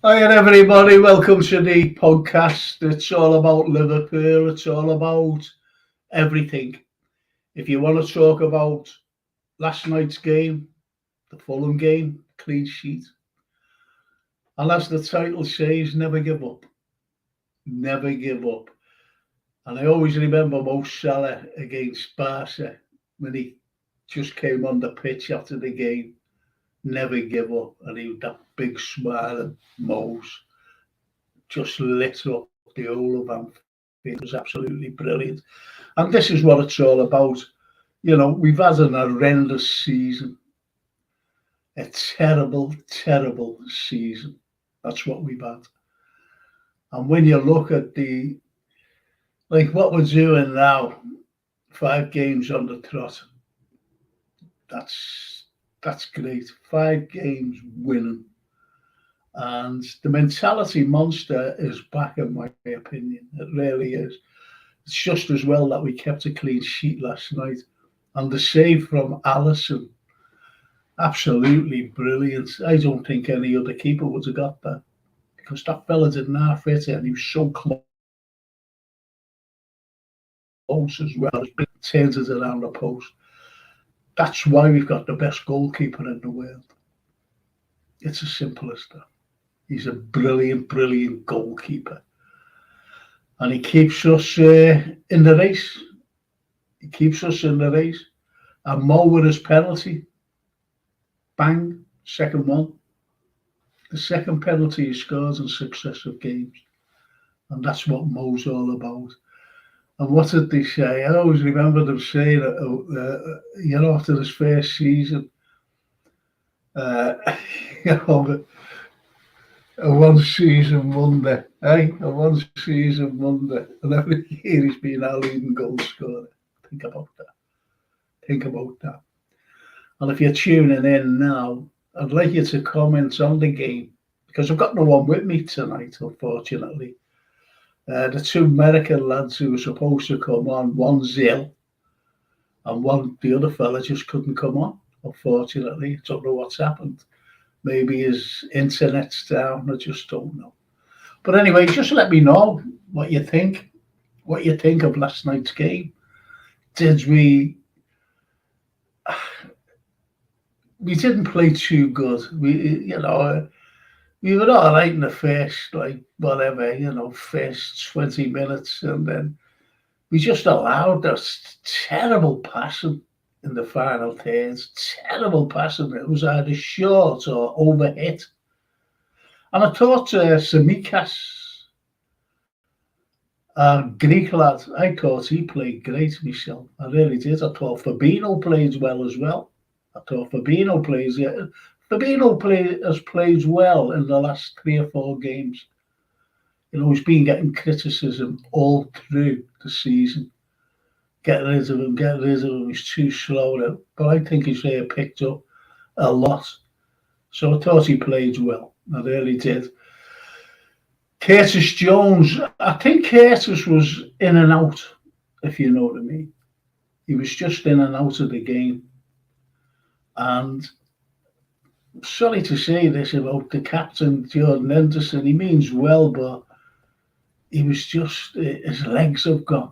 Hi everybody, welcome to the podcast. It's all about Liverpool, it's all about everything. If you want to talk about last night's game, the Fulham game, clean sheet, and as the title says, never give up. Never give up. And I always remember Mo Salah against Barca when he just came on the pitch after the game. Never give up. And he had that big smile and Mo's just lit up the whole of Anfield. It was absolutely brilliant. And this is what it's all about. You know, we've had an horrendous season, a terrible, terrible season. That's what we've had. And when you look at what we're doing now, 5 games on the trot, that's great. 5 games winning. And the mentality monster is back, in my opinion. It really is. It's just as well that we kept a clean sheet last night. And the save from Alisson, absolutely brilliant. I don't think any other keeper would have got that because that fella didn't half hit it and he was so close as well. Turns it around the post. That's why we've got the best goalkeeper in the world. It's as simple as that. He's a brilliant, brilliant goalkeeper. And he keeps us in the race. He keeps us in the race. And Mo with his penalty. Bang, second one. The second penalty he scores in successive games. And that's what Mo's all about. And what did they say? I always remember them saying, after his first season, a one-season wonder, eh? A one-season wonder. And every year he's been our leading goal scorer. Think about that. Think about that. And if you're tuning in now, I'd like you to comment on the game because I've got no one with me tonight, unfortunately. The 2 American lads who were supposed to come on, one's ill and the other fella just couldn't come on, unfortunately. I don't know what's happened. Maybe his internet's down, I just don't know. But anyway, just let me know what you think of last night's game. We didn't play too good. We were all right in the first, first 20 minutes. And then we just allowed us terrible passing in the final thirds. Terrible passing. It was either short or overhit. And I thought Tsimikas, Greek lad, I thought he played great, Michel. I really did. I thought Fabinho played well as well. Fabinho has played well in the last 3 or 4 games. You know, he's been getting criticism all through the season. Get rid of him. He's too slow now. But I think he's picked up a lot. So I thought he played well. I really did. Curtis Jones, I think Curtis was in and out, if you know what I mean. He was just in and out of the game. And sorry to say this about the captain, Jordan Henderson. He means well, but he was just, his legs have gone.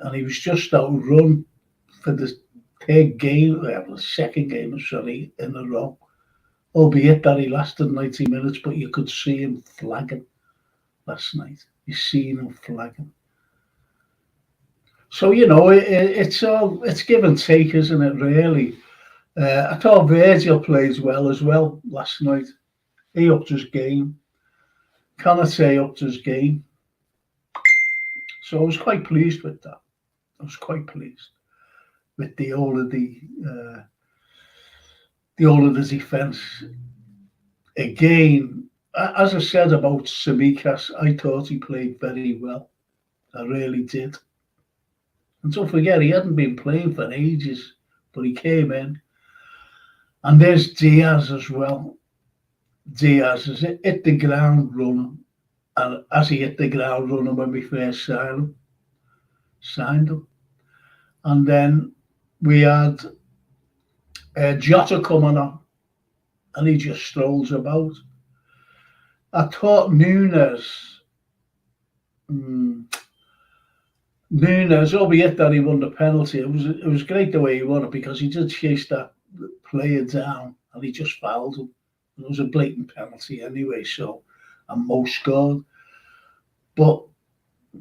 And he was just outrun for the second game in a row. Albeit that he lasted 90 minutes, but you could see him flagging last night. You seen him flagging. So, it's give and take, isn't it, really? I thought Virgil played well as well last night. He upped his game. Konate upped his game. So I was quite pleased with that. I was quite pleased with the whole of the defence. Again, as I said about Tsimikas, I thought he played very well. I really did. And don't forget, he hadn't been playing for ages, but he came in. And there's Diaz as well. Diaz has hit the ground running. And as he hit the ground running when we first signed him. And then we had Jota coming on. And he just strolls about. I thought Nunes, albeit that he won the penalty, it was great the way he won it because he did chase that player down and he just fouled him. And it was a blatant penalty anyway, so and Mo scored. But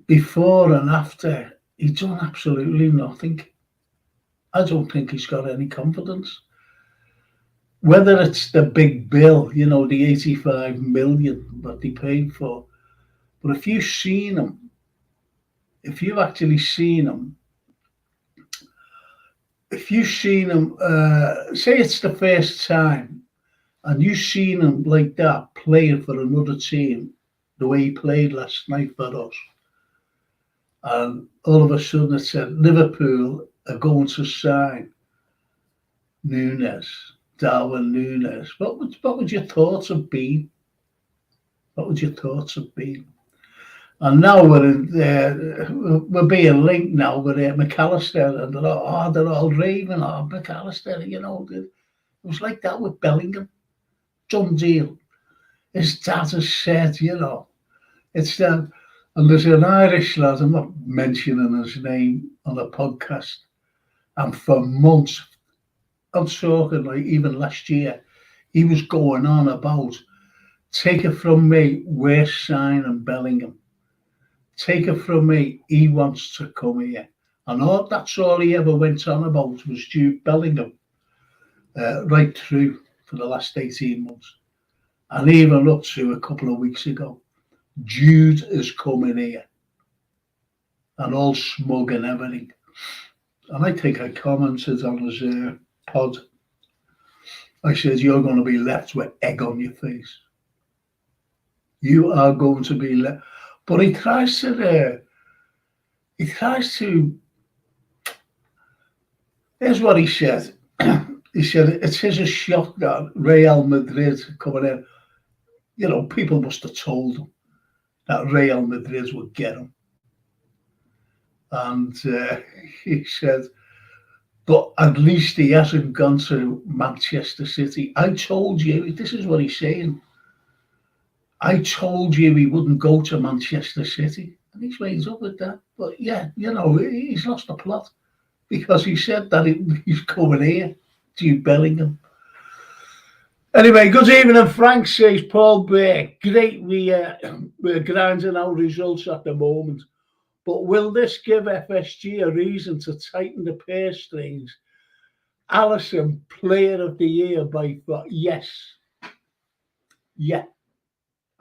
before and after, he's done absolutely nothing. I don't think he's got any confidence. Whether it's the big bill, the 85 million that they paid for, but if you've actually seen him, say it's the first time, and you've seen him like that playing for another team, the way he played last night for us, and all of a sudden it said Liverpool are going to sign Nunes, Darwin Nunes. What would your thoughts have been? What would your thoughts have been? And now we're being linked now with McAllister, and they're all raving. Oh, McAllister, it was like that with Bellingham. Done deal. His dad has said, it's and there's an Irish lad. I'm not mentioning his name on a podcast, and for months, I'm talking like even last year, he was going on about, take it from me, we're signing Bellingham. Take it from me, he wants to come here. And that's all he ever went on about was Jude Bellingham, right through for the last 18 months. And even up to a couple of weeks ago, Jude is coming here. And all smug and everything. And I think I commented on his pod. I said, you're going to be left with egg on your face. You are going to be left. But he tries to, here's what he said. He said, it's his shock that Real Madrid coming in. People must have told him that Real Madrid would get him. And he said, but at least he hasn't gone to Manchester City. I told you, this is what he's saying. I told you he wouldn't go to Manchester City. And he's ways up with that. But yeah, he's lost the plot because he said that he's coming here, Jude Bellingham. Anyway, good evening, Frank, says Paul Bear. Great, we're grinding out results at the moment. But will this give FSG a reason to tighten the purse strings? Alisson, Player of the Year by far. Yes. Yeah.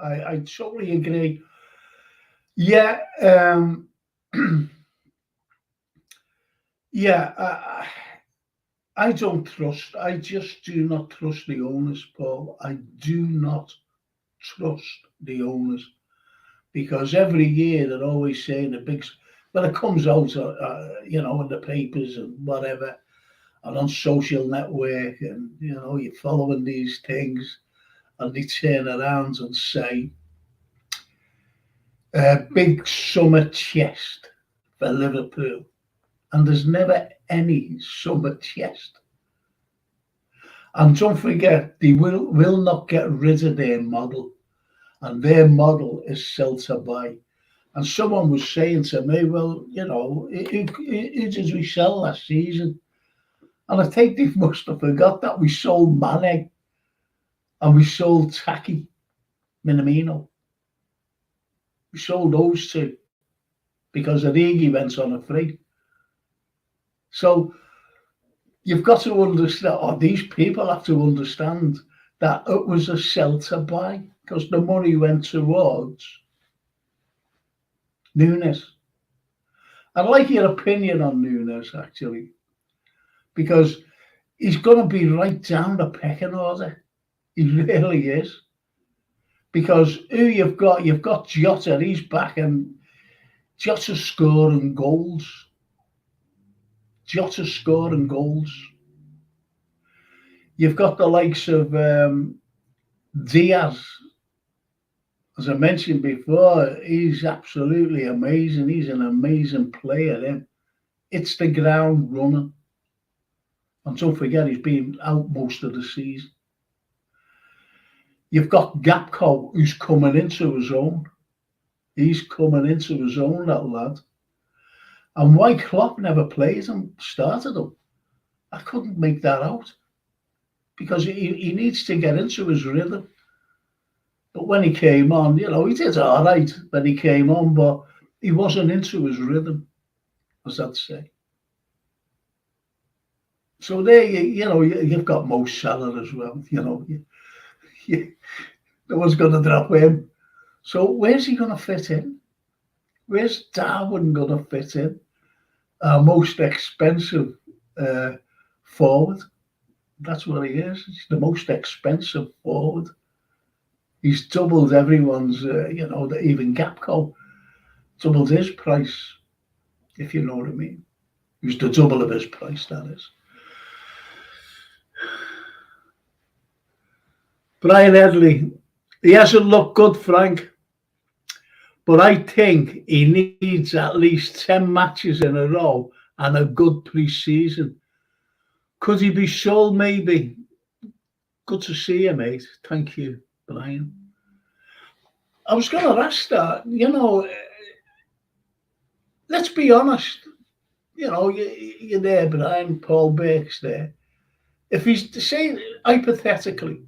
I totally agree. Yeah, yeah. I just do not trust the owners, Paul. I do not trust the owners because every year they're always saying it comes out, in the papers and whatever, and on social network, and you're following these things. And they turn around and say, big summer chest for Liverpool. And there's never any summer chest. And don't forget, they will not get rid of their model. And their model is sell to buy. And someone was saying to me, well, who did we sell last season? And I think they must have forgot that we sold Mane and we sold Taki Minamino. We sold those two because Origi went on a free. So you've got to understand, or these people have to understand, that it was a sell to buy because the money went towards Nunes. I like your opinion on Nunes, actually, because he's going to be right down the pecking order. He really is. Because who you've got Jota, he's back, and Jota's scoring goals. You've got the likes of Diaz. As I mentioned before, he's absolutely amazing. He's an amazing player. It's the ground running. And don't forget, he's been out most of the season. You've got Gapco, who's coming into his own. He's coming into his own, that lad. And why Klopp never plays him, started him, I couldn't make that out. Because he needs to get into his rhythm. But when he came on, he did all right when he came on, but he wasn't into his rhythm, as I'd say. So there, you've got Mo Salah as well. No one's going to drop him. So where's he going to fit in? Where's Darwin going to fit in? Our most expensive forward. That's what he is. He's the most expensive forward. He's doubled everyone's, even Gapco doubled his price, if you know what I mean. He's the double of his price, that is. Brian Headley, he hasn't looked good, Frank, but I think he needs at least 10 matches in a row and a good pre-season. Could he be sold, maybe? Good to see you, mate. Thank you, Brian. I was going to ask that, let's be honest. You're there, Brian, Paul Burke's there. If he's to say, hypothetically,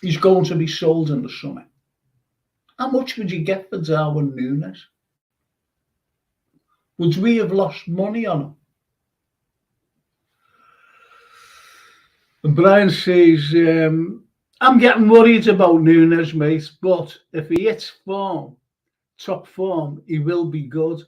he's going to be sold in the summer, how much would you get for Darwin Núñez? Would we have lost money on him? And Brian says, I'm getting worried about Núñez, mate, but if he hits form, top form, he will be good.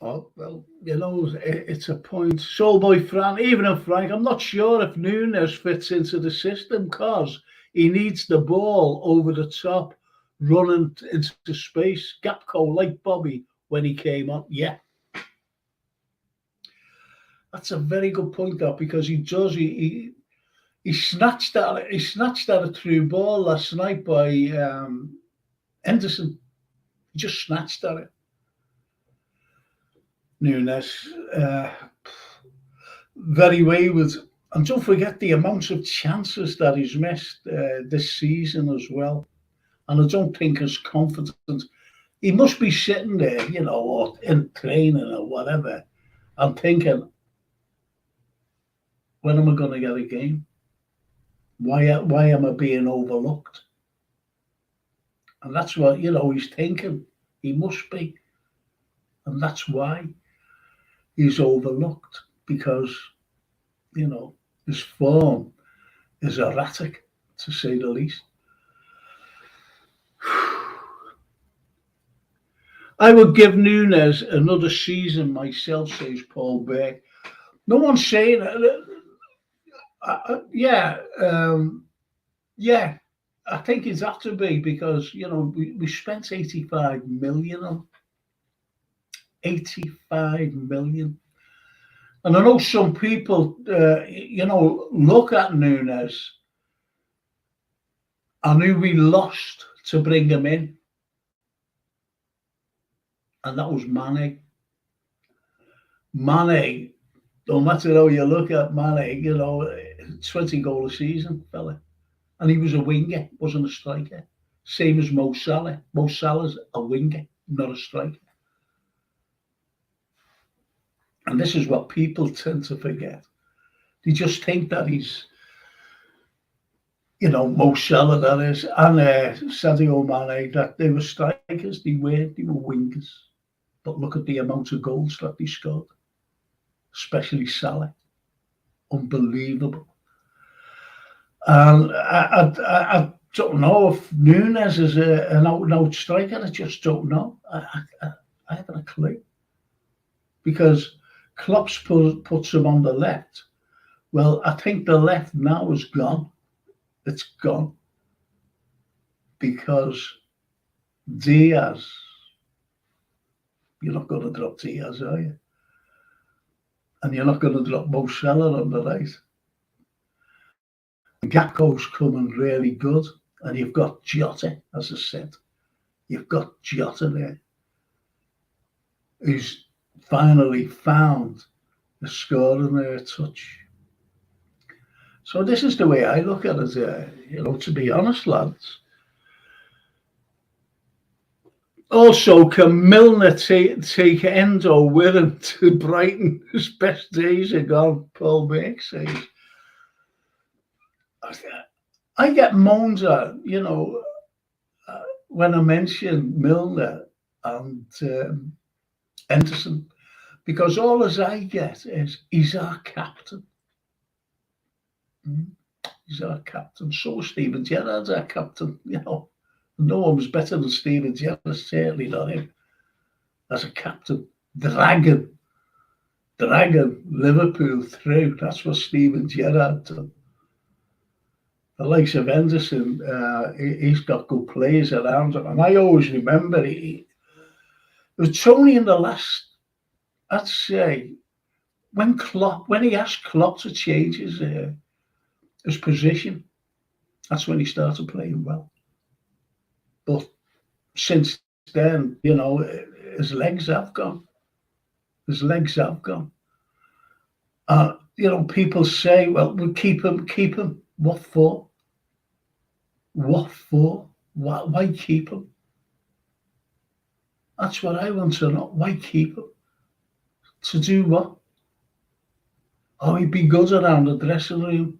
Oh, well, it's a point. Soul boy Frank, even if Frank, I'm not sure if Núñez fits into the system because he needs the ball over the top, running into space. Gapco, like Bobby when he came on. Yeah. That's a very good point, though, because he does. He snatched at it. He snatched at a through ball last night by Henderson. He just snatched at it. Núñez, very wayward. And don't forget the amount of chances that he's missed this season as well. And I don't think he's confident. He must be sitting there, or in training or whatever, and thinking, when am I going to get a game? Why am I being overlooked? And that's what, he's thinking. He must be. And that's why he's overlooked, because, his form is erratic, to say the least. I would give Núñez another season myself, says Paul Burke. No one's saying that. Yeah, I think it's have to be because, we spent 85 million on 85 million. And I know some people, look at Núñez and who we lost to bring him in. And that was Mane. Mane, no matter how you look at Mane, 20 goal a season, fella. And he was a winger, wasn't a striker. Same as Mo Salah. Mo Salah's a winger, not a striker. And this is what people tend to forget. They just think that he's, Mo Salah, that is, and Sadio Mane, that they were strikers. They were wingers. But look at the amount of goals that they scored, especially Salah. Unbelievable. And I don't know if Núñez is an out-and-out striker. I just don't know. I haven't a clue. Because Klopp puts him on the left. Well, I think the left now is gone. It's gone. Because Diaz, you're not going to drop Diaz, are you? And you're not going to drop Mo Salah on the right. Gakpo's coming really good. And you've got Jota, as I said. You've got Jota there, who's finally found the scoring touch. So this is the way I look at it. To be honest, lads. Also, can Milner take Endo with him to Brighton? His best days are gone, Paul Beck says. I get moans at, when I mention Milner and Henderson, because all as I get is he's our captain. He's our captain. So Steven Gerrard's our captain. No one was better than Steven Gerrard, certainly not him. As a captain, dragging Liverpool through. That's what Steven Gerrard did. The likes of Henderson, he's got good players around him. And I always remember it was only in the last, I'd say, when he asked Klopp to change his position, that's when he started playing well. But since then, his legs have gone. People say, well, we'll keep him. What for? Why keep him? That's what I want to know. Why keep him? To do what? Oh, he'd be good around the dressing room.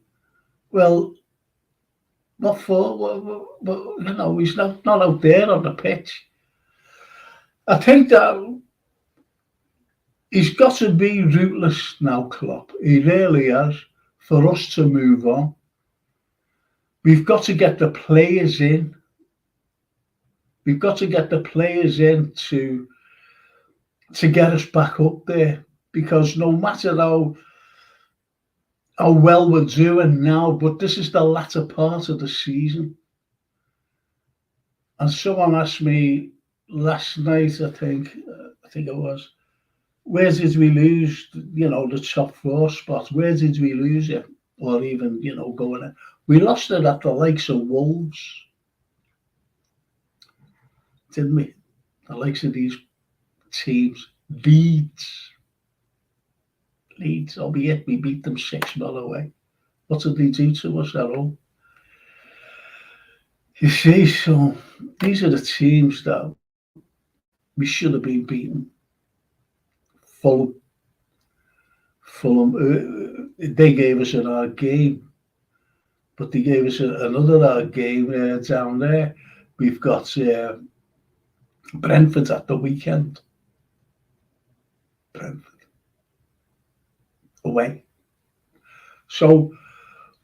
Well, what for? He's not out there on the pitch. I think that he's got to be ruthless now, Klopp. He really has, for us to move on. We've got to get the players in. We've got to get the players in to get us back up there. Because no matter how well we're doing now, but this is the latter part of the season. And someone asked me last night, I think it was, where did we lose, the top 4 spot? Where did we lose it? Or even, going in? We lost it at the likes of Wolves, didn't we? The likes of these teams. Leeds, albeit we beat them 6-0 away. What did they do to us at all? You see, so these are the teams that we should have been beaten. Fulham, they gave us an hard game, but they gave us another hard game down there. We've got Brentford at the weekend. Brentford away. So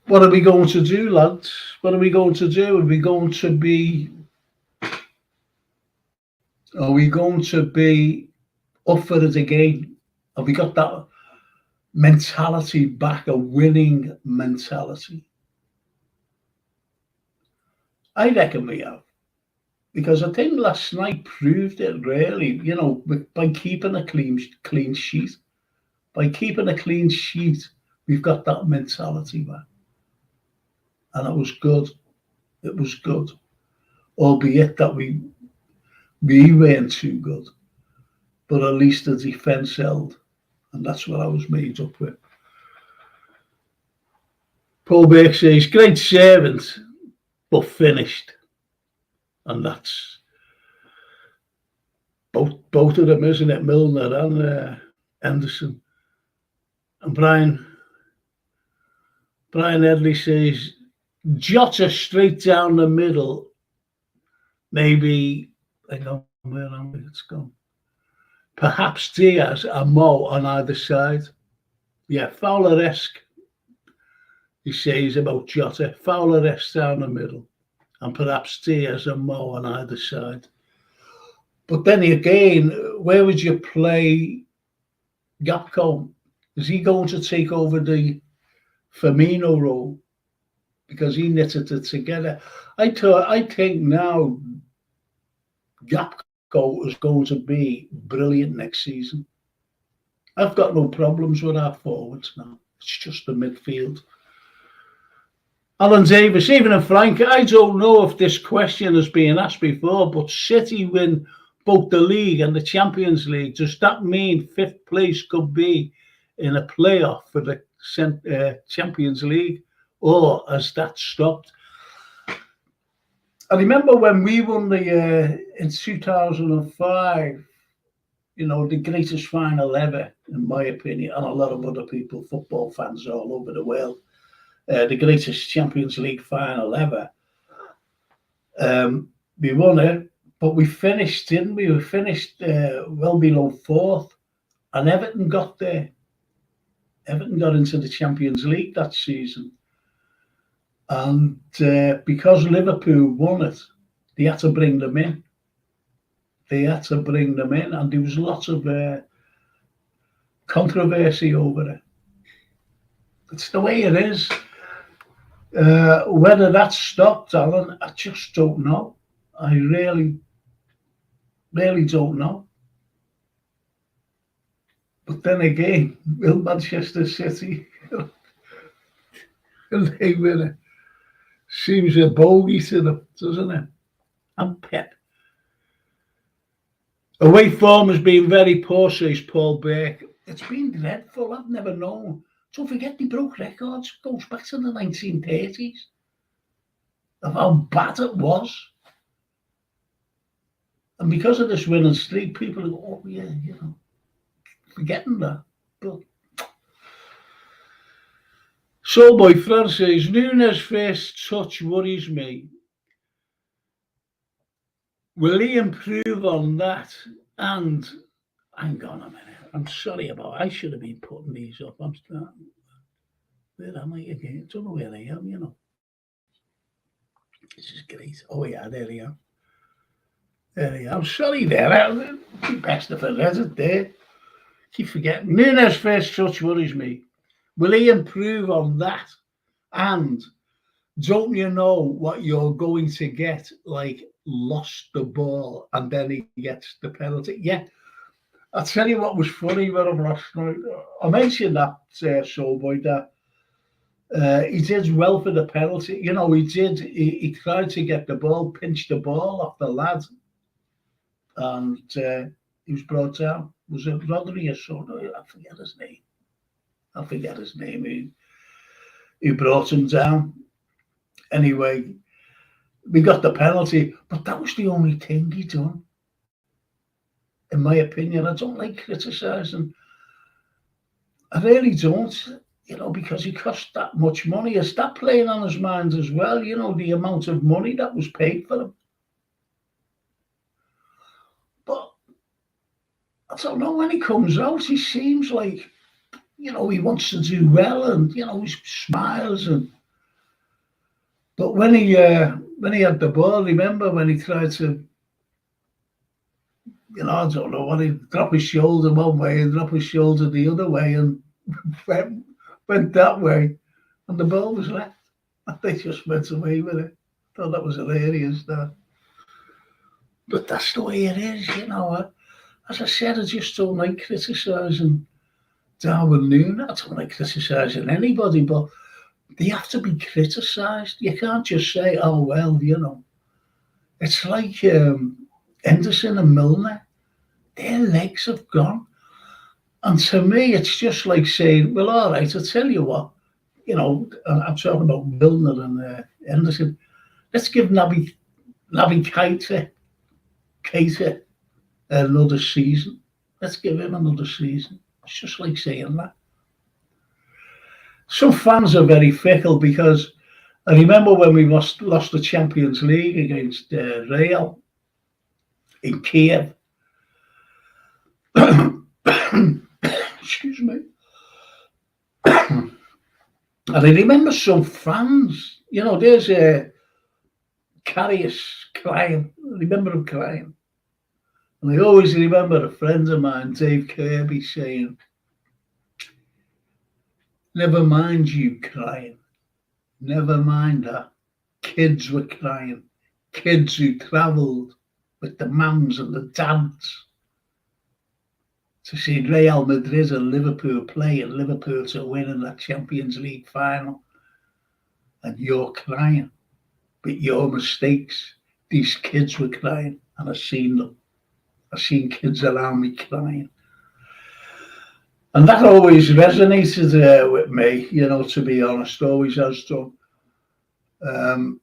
what are we going to do, lads? What are we going to do? Are we going to be up for it again? Have we got that mentality back, a winning mentality? I reckon we have. Because I think last night proved it really, by keeping a clean sheet. By keeping a clean sheet, we've got that mentality back. And it was good. It was good. Albeit that we weren't too good. But at least the defence held. And that's what I was made up with. Paul Beck says, great servant, but finished. And that's both of them, isn't it? Milner and Henderson. And Brian Edley says, Jota straight down the middle. Maybe, hang on, where am I? It's gone. Perhaps Diaz and Mo on either side. Yeah, Fowler-esque, he says about Jota. Fowler-esque down the middle. And perhaps Diaz and Mo on either side. But then again, where would you play Gakpo? Is he going to take over the Firmino role? Because he knitted it together. I think now Gakpo is going to be brilliant next season. I've got no problems with our forwards now. It's just the midfield. Alan Davis, even in Frank, I don't know if this question has been asked before, but City win both the league and the Champions League. Does that mean 5th place could be in a playoff for the Champions League? or has that stopped? I remember when we won the in 2005, you know, the greatest final ever, in my opinion, and a lot of other people, football fans all over the world, the greatest Champions League final ever. We won it, but we finished, didn't we? We finished well below fourth, and Everton got there. Everton got into the Champions League that season. And because Liverpool won it, they had to bring them in. And there was lots of controversy over it. It's the way it is. Whether that stopped, Alan, I just don't know. I really don't know. But then again, will Manchester City, they win it? Seems a bogey to them, doesn't it? And Pep. Away form has been very poor, says Paul Burke. It's been dreadful. I've never known. Don't forget they broke records. It goes back to the 1930s of how bad it was. And because of this winning streak, people go, oh yeah, you know, forgetting that. But so boy Fran says, Nunes' first touch worries me. Will he improve on that? And hang on a minute. I'm sorry about it. I should have been putting these up. I'm starting. Where am I again? I don't know where I am, you know. This is great. Oh yeah, there we are. I'm sorry there. The best of it, isn't there? Keep forgetting. Nunes' first touch worries me. Will he improve on that? And don't you know what you're going to get? Like, lost the ball and then he gets the penalty. Yeah. I'll tell you what was funny with him last night. I mentioned that, Soulboy, that he did well for the penalty. You know, he did. He tried to get the ball, pinch the ball off the lad, and he was brought down. Was it Rodriguez? I forget his name. He brought him down. Anyway, we got the penalty, but that was the only thing he done. In my opinion, I don't like criticising. I really don't, you know, because he cost that much money. Is that playing on his mind as well? You know, the amount of money that was paid for him. But I don't know, when he comes out, he seems like, you know, he wants to do well, and you know, he smiles. But when he had the ball, remember when he tried to, you know, I don't know, when he dropped his shoulder one way and dropped his shoulder the other way, and went that way, and the ball was left. And they just went away with it. Thought that was hilarious. But that's the way it is, you know. As I said, I just don't like criticising Darwin Núñez. I don't like criticising anybody, but they have to be criticised. You can't just say, oh, well, you know. It's like Henderson and Milner. Their legs have gone. And to me, it's just like saying, well, all right, I'll tell you what. You know, I'm talking about Milner and Henderson. Let's give Naby Keita another season. Let's give him another season. It's just like saying that. Some fans are very fickle, because I remember when we lost the Champions League against Real in Kiev. Excuse me. And I remember some fans, you know, there's Karius crying. I remember him crying. And I always remember a friend of mine, Dave Kirby, saying, never mind you crying. Never mind that. Kids were crying. Kids who travelled with the mums and the dads to see Real Madrid and Liverpool play, and Liverpool to win in that Champions League final. And you're crying. But your mistakes, these kids were crying, and I've seen them. I've seen kids around me crying. And that always resonated with me, you know, to be honest, always has done. Um,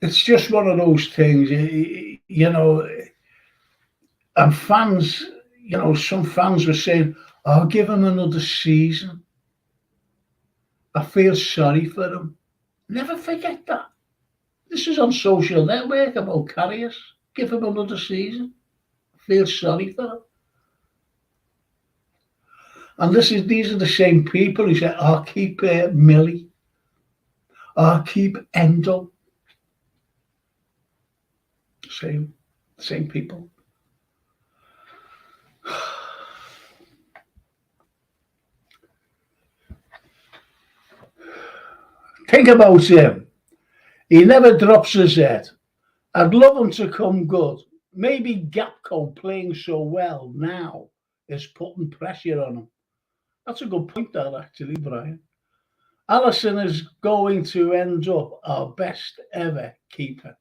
it's just one of those things, you know, and fans, you know, some fans were saying, "Oh, give him another season. I feel sorry for him." Never forget that. This is on social network about Carriers. Give him another season. I feel sorry for him. And these are the same people who say, "Oh, keep Millie. Oh, keep Endo." Same people. Think about him. He never drops his head. I'd love him to come good. Maybe Gapco playing so well now is putting pressure on him. That's a good point, that actually, Brian. Allison is going to end up our best ever keeper.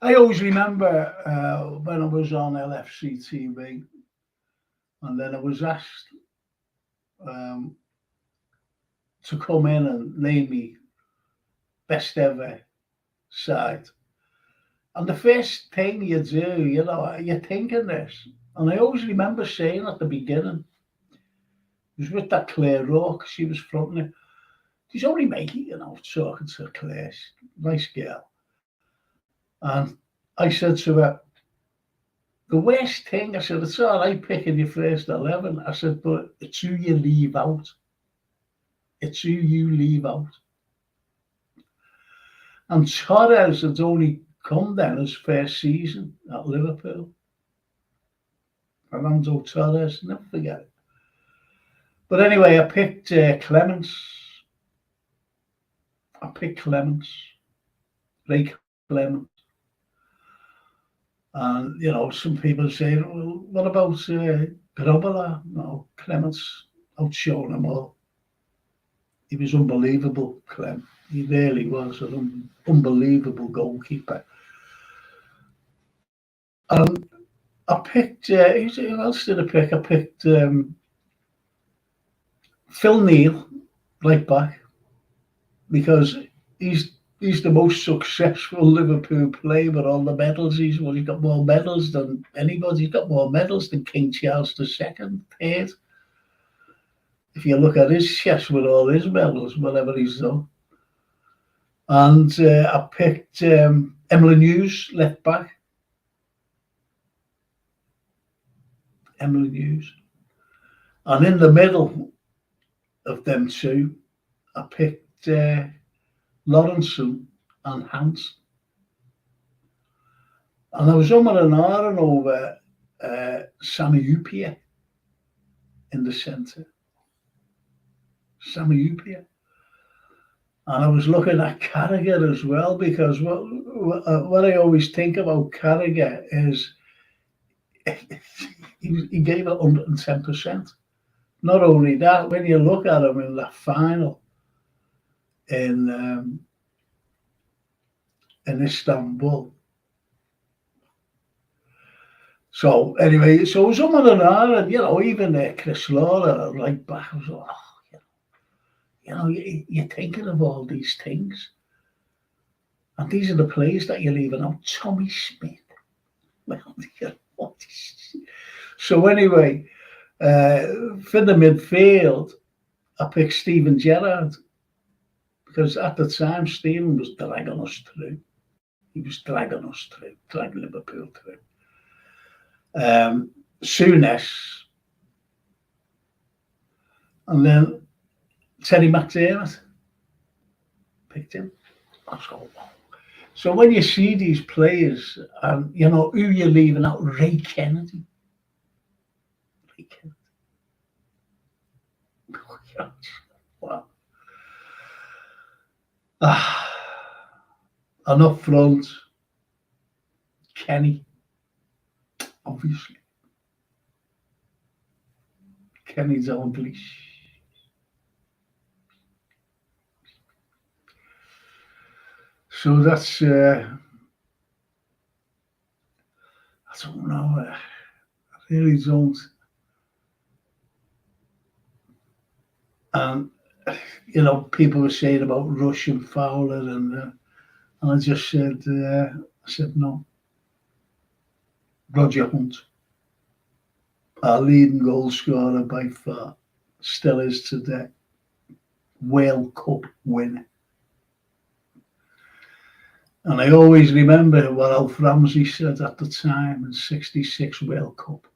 I always remember when I was on LFC TV, and then I was asked um, to come in and name me best ever side. And the first thing you do, you know, you're thinking this. And I always remember saying at the beginning, it was with that Claire Rourke, she was fronting it. She's only making, you know, talking to Claire, nice girl. And I said to her, the worst thing, I said, it's all right picking your first 11. I said, but it's who you leave out. It's who you leave out. And Torres had only come then his first season at Liverpool. Fernando Torres, never forget it. But anyway, I picked Clements. Ray Clements. And, you know, some people say, well, what about Grobbelaar? No, Clements outshone them all. He was unbelievable, Clem. He really was an unbelievable goalkeeper. And I picked, who else did I pick? I picked Phil Neal, right back, because he's the most successful Liverpool player with all the medals. He's got more medals than anybody. He's got more medals than King Charles II, third. If you look at his chest with all his medals, whatever he's done. And I picked Emlyn Hughes, left back. Emlyn Hughes. And in the middle of them two, I picked Lawrenson and Hans. And I was and over Sami Hyypiä in the centre. Sami Hyypiä. And I was looking at Carragher as well, because what I always think about Carragher is he gave it 110%. Not only that, when you look at him in that final in Istanbul. So anyway, so it was and you know, even Chris Lawler right back, I was like, oh, you know, you're thinking of all these things. And these are the players that you're leaving out. Tommy Smith. Well, you know, so anyway, for the midfield, I picked Steven Gerrard, because at the time, Steven was dragging us through. He was dragging us through, dragging Liverpool through. Souness, and then Terry McDermott. Picked him. So when you see these players, and you know who you're leaving out, Ray Kennedy. Wow. And up front, Kenny, obviously. Kenny Dalglish. So that's I don't know. I really don't. And people were saying about Rush and Fowler, and I just said, no. Roger Hunt, our leading goal scorer by far, still is today. World Cup winner. And I always remember what Alf Ramsey said at the time in '66 World Cup.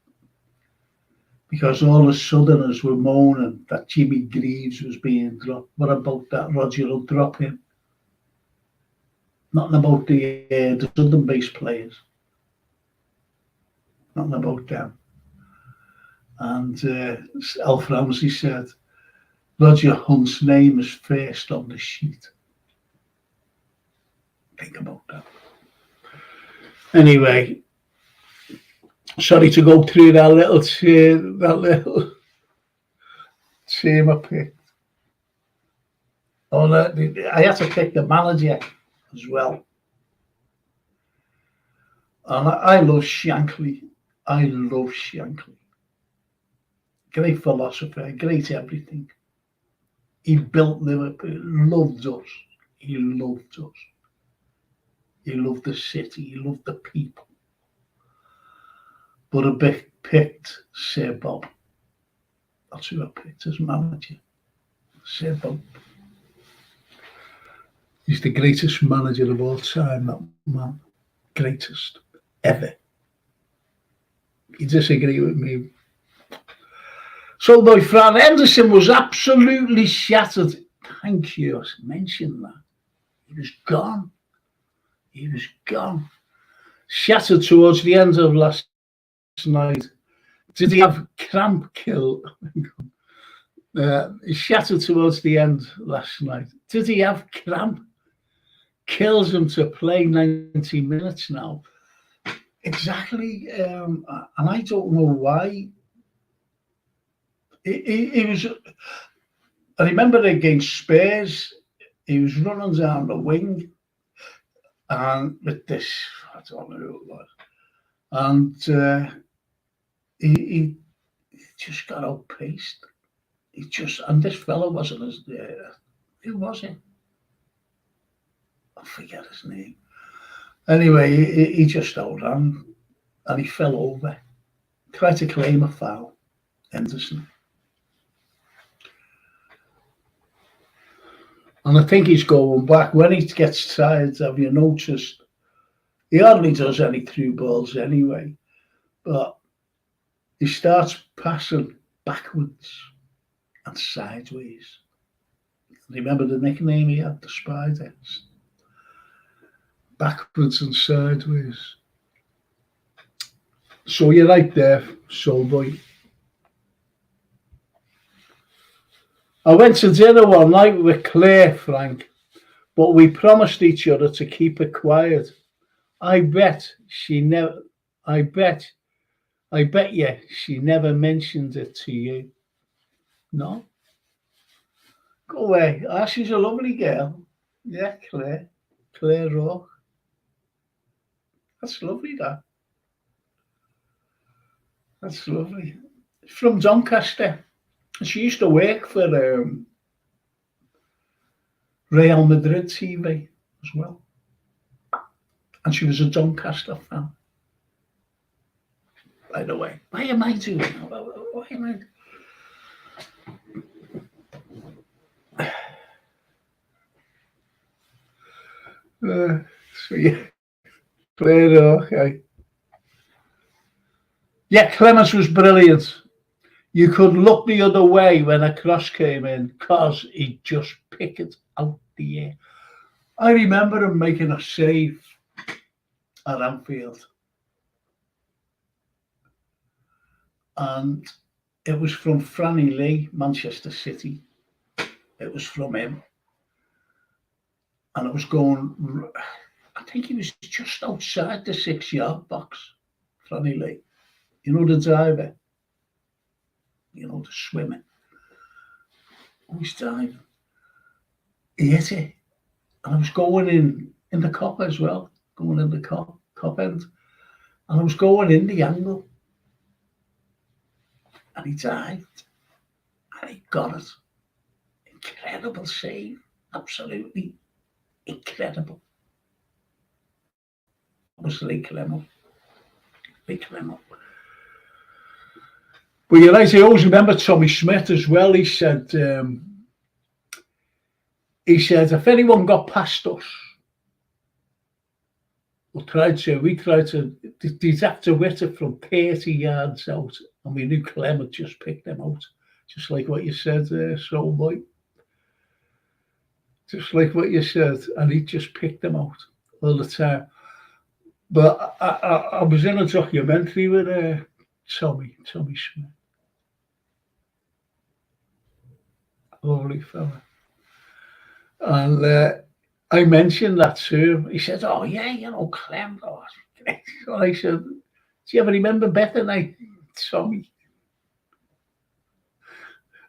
Because all the Southerners were moaning that Jimmy Greaves was being dropped. What about that? Roger will drop him. Nothing about the Southern-based players. Nothing about them. And Alf Ramsey said, Roger Hunt's name is first on the sheet. Think about that. Anyway, sorry to go through that little team I picked. Oh, I had to pick the manager as well. And I love Shankly. I love Shankly. Great philosopher, great everything. He built Liverpool, loved us. He loved us. He loved the city, he loved the people. But I picked Sir Bob. That's who I picked as manager. Sir Bob. He's the greatest manager of all time, that man. Greatest ever. You disagree with me? So my friend Henderson was absolutely shattered. Thank you, I mentioned that. He was gone. He was gone. Shattered towards the end of last night. Did he have cramp kill? He shattered towards the end last night. Did he have cramp? Kills him to play 90 minutes now. Exactly. And I don't know why. He was. I remember against Spurs, he was running down the wing, and with this, I don't know who it was, and he just got outpaced. And this fellow wasn't as who was it? I forget his name. Anyway, he just outran, and he fell over. Tried to claim a foul, Henderson. And I think he's going back. When he gets tired, have you noticed? He hardly does any through balls anyway. But he starts passing backwards and sideways. Remember the nickname he had, the Spider? Backwards and sideways. So you're right there, soul boy. I went to dinner one night with Claire, Frank, but we promised each other to keep it quiet. I bet you she never mentioned it to you. No? Go away. She's a lovely girl. Yeah, Claire Rock. That's lovely, that. That's lovely. From Doncaster. She used to work for Real Madrid TV as well. And she was a Doncaster fan. By the way, why am I doing that? Why am I... so yeah, Claire, okay. Yeah, Clemens was brilliant. You could look the other way when a cross came in because he just picked it out the air. I remember him making a save at Anfield. And it was from Franny Lee, Manchester City. It was from him. And it was going, I think he was just outside the 6-yard box, Franny Lee. You know, the diver. You know, the swimmer. He's diving. He hit it. And I was going in the cop as well, going in the cop end. and I was going in the angle, and he dived, and he got it. Incredible save, absolutely incredible. It was Lee Clement. But you're right, I always remember Tommy Smith as well. He said, if anyone got past us, we tried to, they'd have to hit it from 30 yards out, and we knew Clem had just picked them out. Just like what you said there, Soul Boy. Just like what you said, and he just picked them out all the time. But I was in a documentary with Tommy Smith. Lovely fella. And I mentioned that to him. He said, oh, yeah, Clem. Oh, so I said, do you ever remember Bethany, Tommy?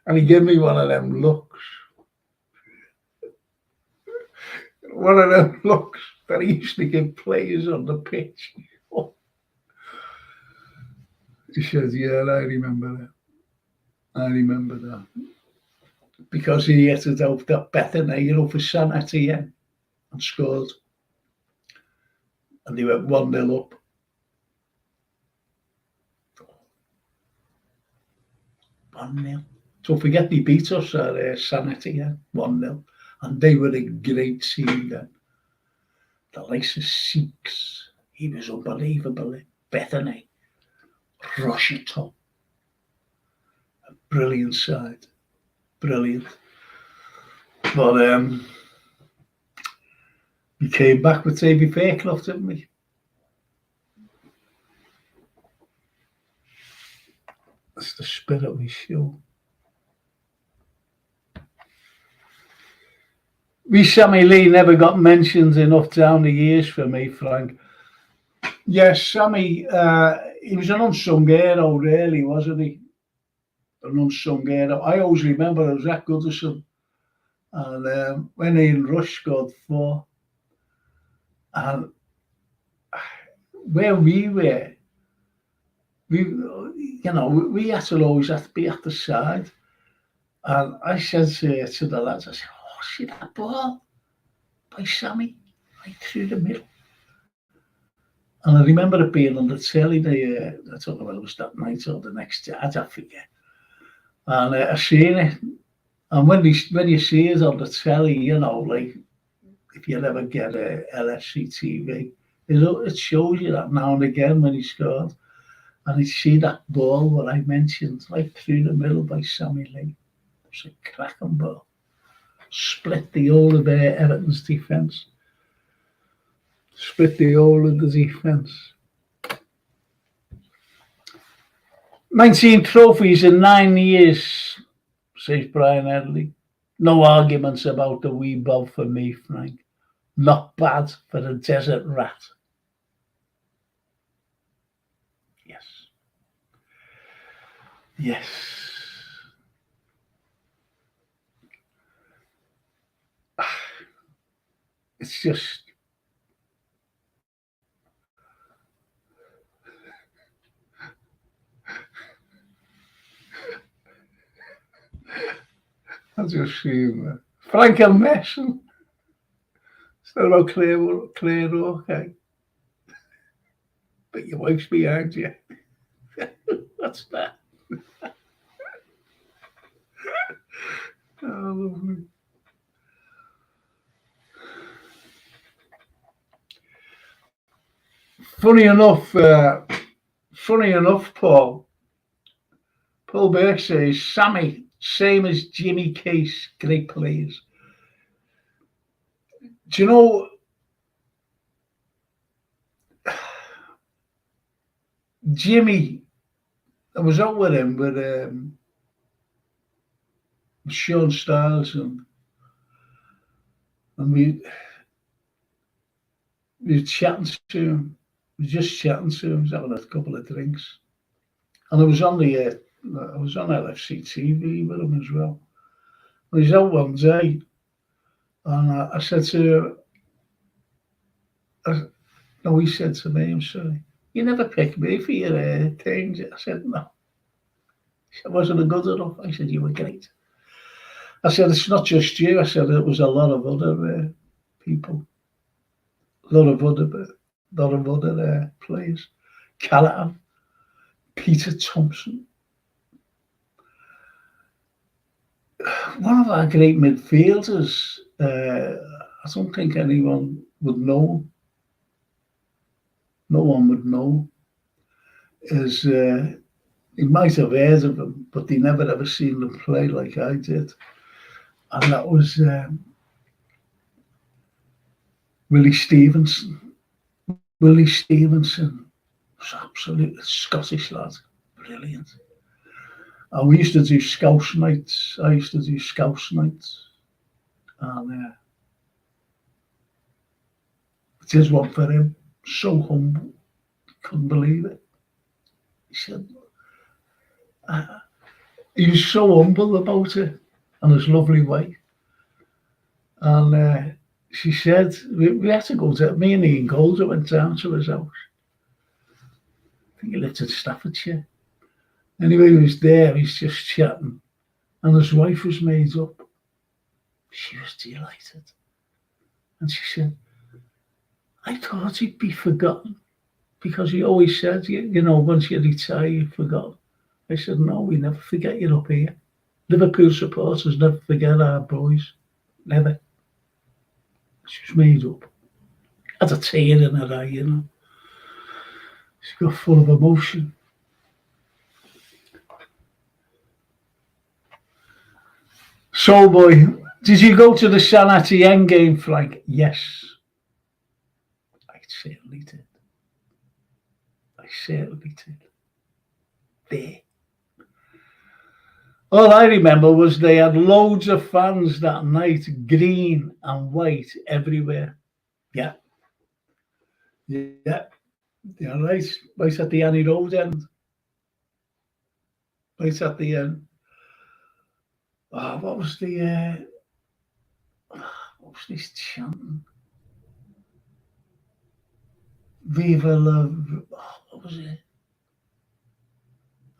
And he gave me one of them looks. One of them looks that he used to give players on the pitch. Oh. He said, yeah, I remember that. Because he hit it out that Bethany, for San Etienne and scored. And they went 1-0 up. Don't forget they beat us at San Etienne 1-0. And they were a great team then. The likes of Six, he was unbelievable. Bethany, Rocheton, a brilliant side. Brilliant. But we came back with Davy Fairclough, didn't we? That's the spirit we show. Sammy Lee never got mentioned enough down the years for me, Frank. Yes, Sammy, he was an unsung hero, really, wasn't he? An unsung hero. I always remember it was Zach Goodison. And when Ian Rush scored 4, and where we were, we had to always be at the side. And I said to the lads, I said, oh, see that ball by Sammy, right through the middle. And I remember it being on the telly. I don't know whether it was that night or the next day, I forget. And I seen it. And when you see it on the telly, like if you ever get a LFC TV, it shows you that now and again when he scored. And you see that ball that I mentioned, right through the middle by Sammy Lee. It was a cracking ball. Split the whole of Everton's defence. Split the whole of the defence. 19 trophies in 9 years, says Brian Headley. No arguments about the wee bob for me, Frank. Not bad for a desert rat. Yes. It's just... I just see him. Frank and Messon. It's not about clear, okay. But your wife's behind you. What's that? Oh, lovely. Funny enough, Paul Burke says, Sammy, same as Jimmy Case, great players. Do you know, Jimmy, I was out with him with Sean Stiles, and we were chatting to him. We were just chatting to him, having a couple of drinks, and I was on LFC TV with him as well. And he's out one day, and I said to him, no, he said to me, I'm sorry, you never picked me for your things. I said, no. I wasn't good enough. I said, you were great. I said, it's not just you. I said, it was a lot of other people, a lot of other players. Callahan, Peter Thompson. One of our great midfielders, I don't think anyone would know. No one would know. Is he might have heard of him, but they never ever seen him play like I did. And that was Willie Stevenson. Willie Stevenson was absolutely Scottish lad, brilliant. And we used to do Scouse nights. I used to do Scouse nights. And it is one for him. So humble. Couldn't believe it. He said, he was so humble about it and his lovely way. And she said, we had to go to, me and Ian Golder went down to his house. I think he lived in Staffordshire. Anyway, he was there, he's just chatting. And his wife was made up. She was delighted. And she said, I thought he'd be forgotten. Because he always said, you know, once you retire, you forgot. I said, no, we never forget you up here. Liverpool supporters never forget our boys. Never. She was made up. Had a tear in her eye, you know. She got full of emotion. So, boy, did you go to the San Etienne game, Frank? Yes. I certainly did. I certainly did. There. All I remember was they had loads of fans that night, green and white everywhere. Yeah. Yeah. Yeah, right. Right at the Annie Road end. Right at the end. Oh, what was this chanting? Viva la... Oh, what was it?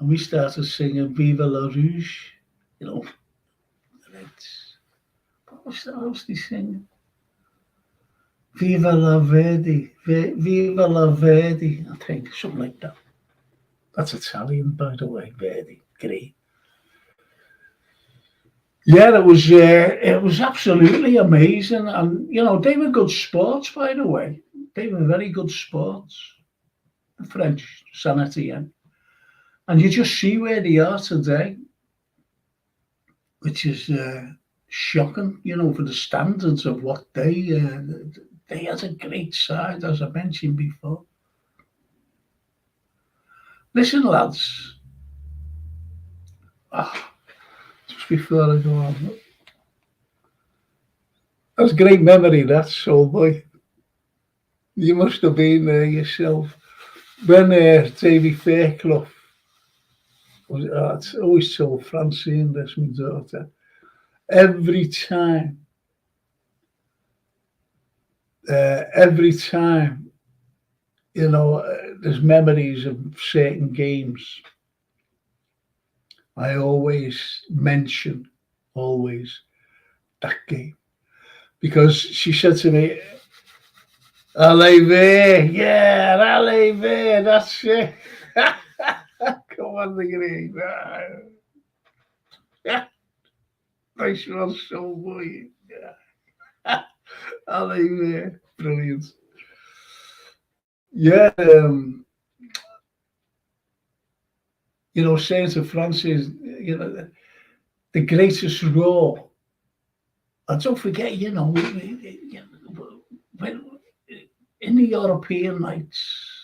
And we started singing Viva la Rouge. You know, what was they singing? Viva la Verdi. Viva la Verdi, I think. Something like that. That's Italian, by the way, Verdi. Great. Yeah, it was absolutely amazing. And, you know, they were good sports, by the way. They were very good sports. The French, Saint Etienne. And you just see where they are today, which is shocking, you know, for the standards of what they had a great side, as I mentioned before. Listen, lads. Just before I go on. That's a great memory, that, soul boy. You must have been there yourself. When Davy Fairclough, it's always told Francine, that's my daughter, every time, you know, there's memories of certain games. I always mention, that game. Because she said to me, Allez, yeah, allez, that's it. Come on, the green. Nice one, soul boy. Yeah. Allez, brilliant. Yeah, you know, saying to Francis, you know, the greatest role. And don't forget, you know, when in the European nights,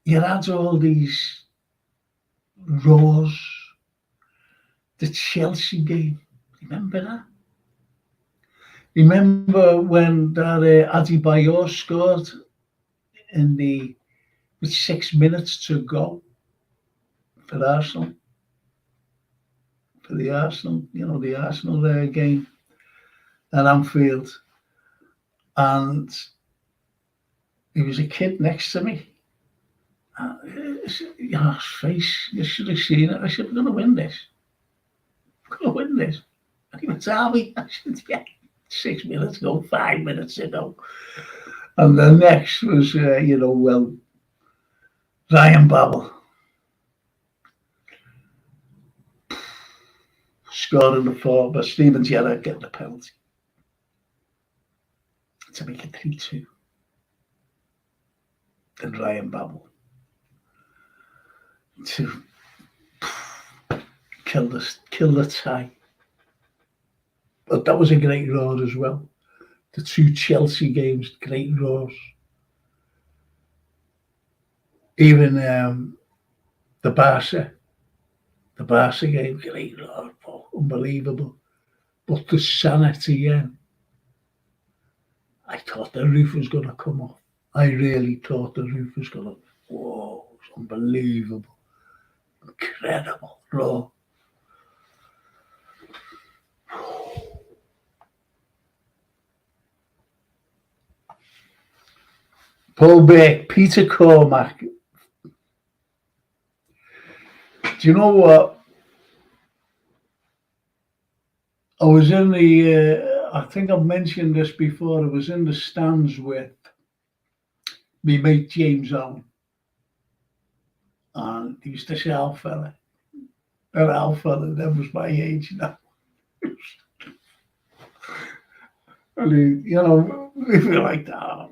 you had all these roars. The Chelsea game, remember that? Remember when that Adebayor scored with 6 minutes to go for Arsenal? For the Arsenal, you know, the Arsenal game at Anfield. and he was a kid next to me. His face, you should have seen it. I said, we're going to win this. We're going to win this. And he went, are we? I said, yeah, 6 minutes ago, 5 minutes ago. And the next was, Ryan Babel scoring the four, but Steven Gerrard getting the penalty to make it 3-2. And Ryan Babel to kill the tie. But that was a great roar as well. The two Chelsea games, great roars. Even the Barca game, great roar, unbelievable. But the sanity again, I thought the roof was going to come off. I really thought the roof was going to. Whoa, it was unbelievable, incredible roar. Paul Beck, Peter Cormack. Do you know what? I was in the, I think I've mentioned this before, I was in the stands with my mate James Allen. And he used to say, Al fella. That Al fella, that was my age now. And he, we feel like that.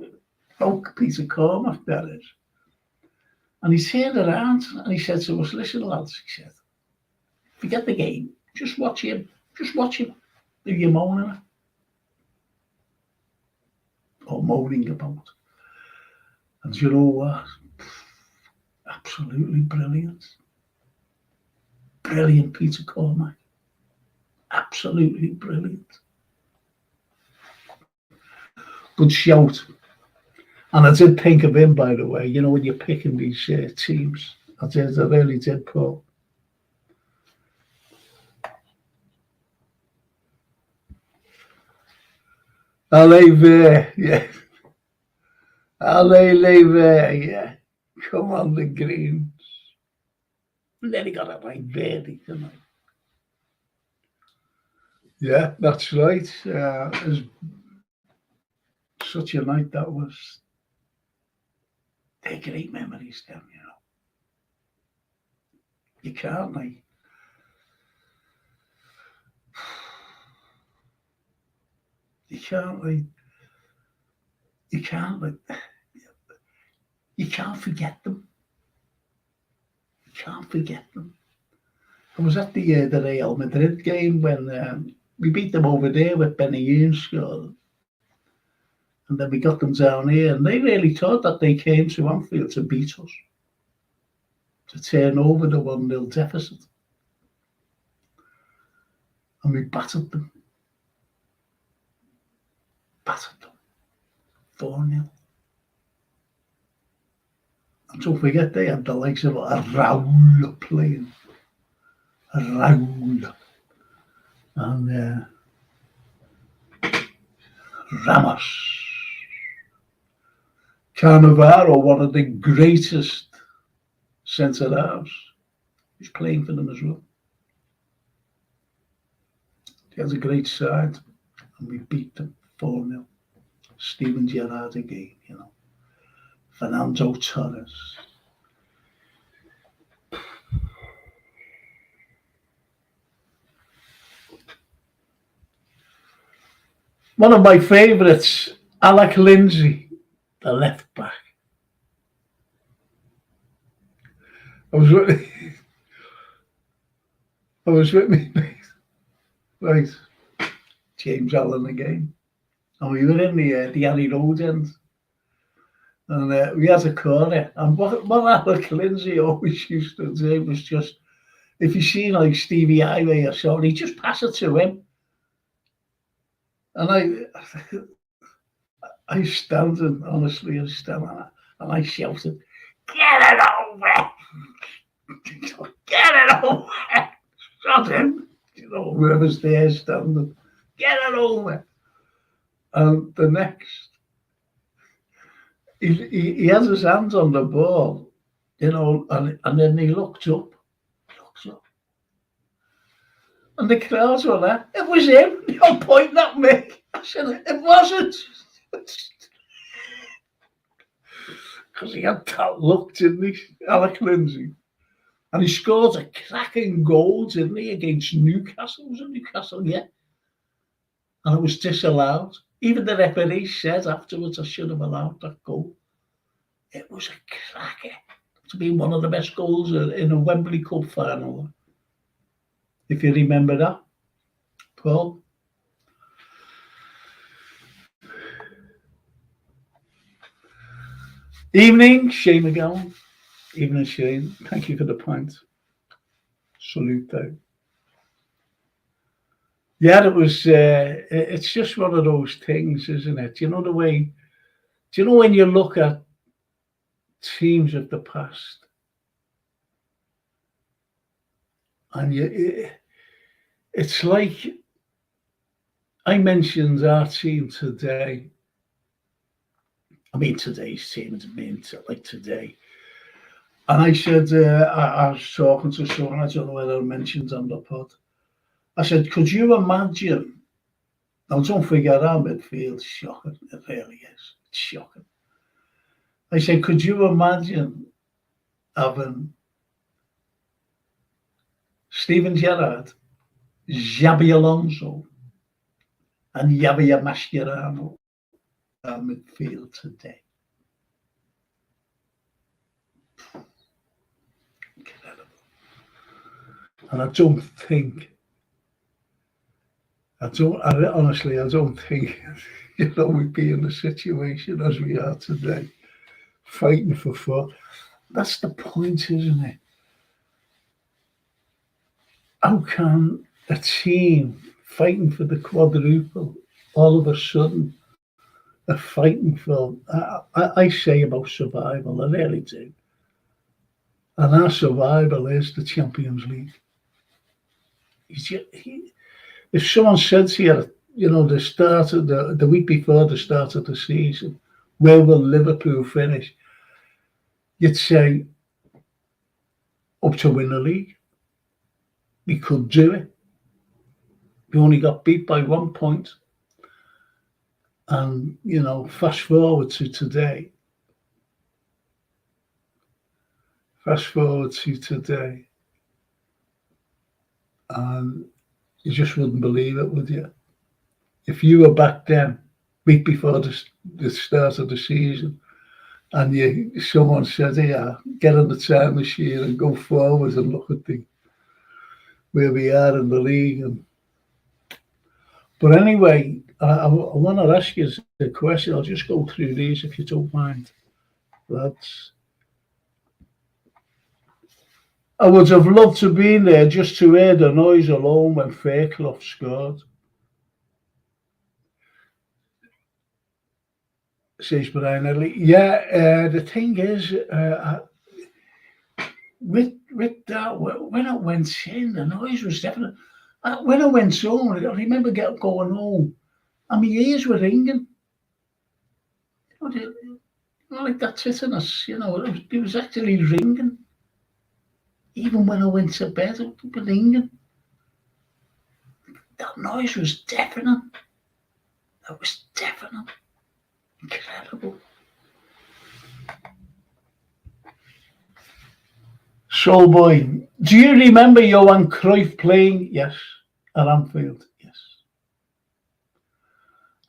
Oh, Peter Cormack, that is. And he turned around and he said to us, listen, lads, he said, forget the game. Just watch him. Just watch him. Do you moaning or moaning about? And you know what? Absolutely brilliant. Brilliant, Peter Cormack. Absolutely brilliant. Good shout. And I did think of him, by the way, when you're picking these teams. I really did, Paul. Allez, yeah. Allez, yeah. Come on, the Greens. And then he got it like Verdi tonight. Yeah, that's right. It was such a night that was. They're great memories, them, You can't, like. You can't forget them. You can't forget them. I was at the Real Madrid game when we beat them over there with Benny Yoon scored. And then we got them down here, and they really thought that they came to Anfield to beat us, to turn over the 1-0 deficit. And we battered them. 4-0. And don't forget, they had the likes of Raul playing. Raul. And Ramos. Cannavaro, one of the greatest centre-halves, he's playing for them as well. He has a great side, and we beat them 4-0. Steven Gerrard again, Fernando Torres. One of my favourites, Alec Lindsay, the left back. I was with me, right, James Allen again. And we were in the Alley Road end. And we had a corner. And what Alec Lindsay always used to do was just, if you see like Stevie Highway or so, he just pass it to him. And I standing, honestly, and I shouted, get it over! Get it over! Shot him! Whoever's there standing, get it over! And the next he has his hands on the ball, and then he looks up, and the crowds were there. It was him. You're pointing at me. I said, it wasn't. Because he had that look, didn't he, Alec Lindsay? And he scored a cracking goal, didn't he, against Newcastle? Was it Newcastle? Yeah. And it was disallowed. Even the referee said afterwards, I should have allowed that goal. It was a cracker. To be one of the best goals in a Wembley Cup final. If you remember that, Paul. Evening, Shane McGowan. Evening, Shane. Thank you for the pint. Salute though. Yeah, it was. It's just one of those things, isn't it? You know the way. Do you know when you look at teams of the past, and it's like I mentioned our team today. I mean, today's team is like today. And I said, I was talking to someone, I don't know whether I mentioned on the pod. I said, could you imagine? Now, don't forget our midfield's shocking. It really is. It's shocking. I said, could you imagine having Steven Gerrard, Xabi Alonso, and Javier Mascherano our midfield today? Incredible. And I don't think we'd be in the situation as we are today, fighting for foot. That's the point, isn't it? How can a team fighting for the quadruple all of a sudden are fighting for, I say about survival, I really do. And our survival is the Champions League. If someone said to you, the week before the start of the season, where will Liverpool finish? You'd say, up to win the league. We could do it. We only got beat by 1 point. And, fast forward to today. And you just wouldn't believe it, would you? If you were back then, week before the start of the season, and someone said, "Yeah, get in the time machine and go forward and look at where we are in the league." But anyway, I want to ask you a question. I'll just go through these if you don't mind, lads. I would have loved to be there just to hear the noise alone when Fairclough scored. Says Brian Early. Yeah, the thing is, with that, when I went in, the noise was definite. When I went home, I remember going home, and my ears were ringing. Like that titanus, it was actually ringing. Even when I went to bed, it was ringing. That noise was deafening. That was deafening. Incredible. Soul Boy, do you remember Johan Cruyff playing? Yes. At Anfield, yes.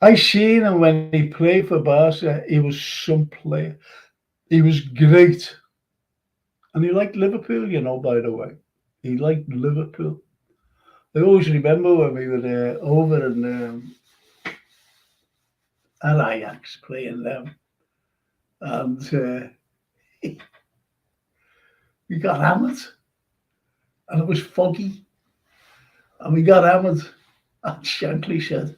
I seen him when he played for Barca. He was some player. He was great. And he liked Liverpool, by the way. He liked Liverpool. I always remember when we were over in at Ajax playing them. And we got hammered. And it was foggy. And we got hammered. And Shankly said,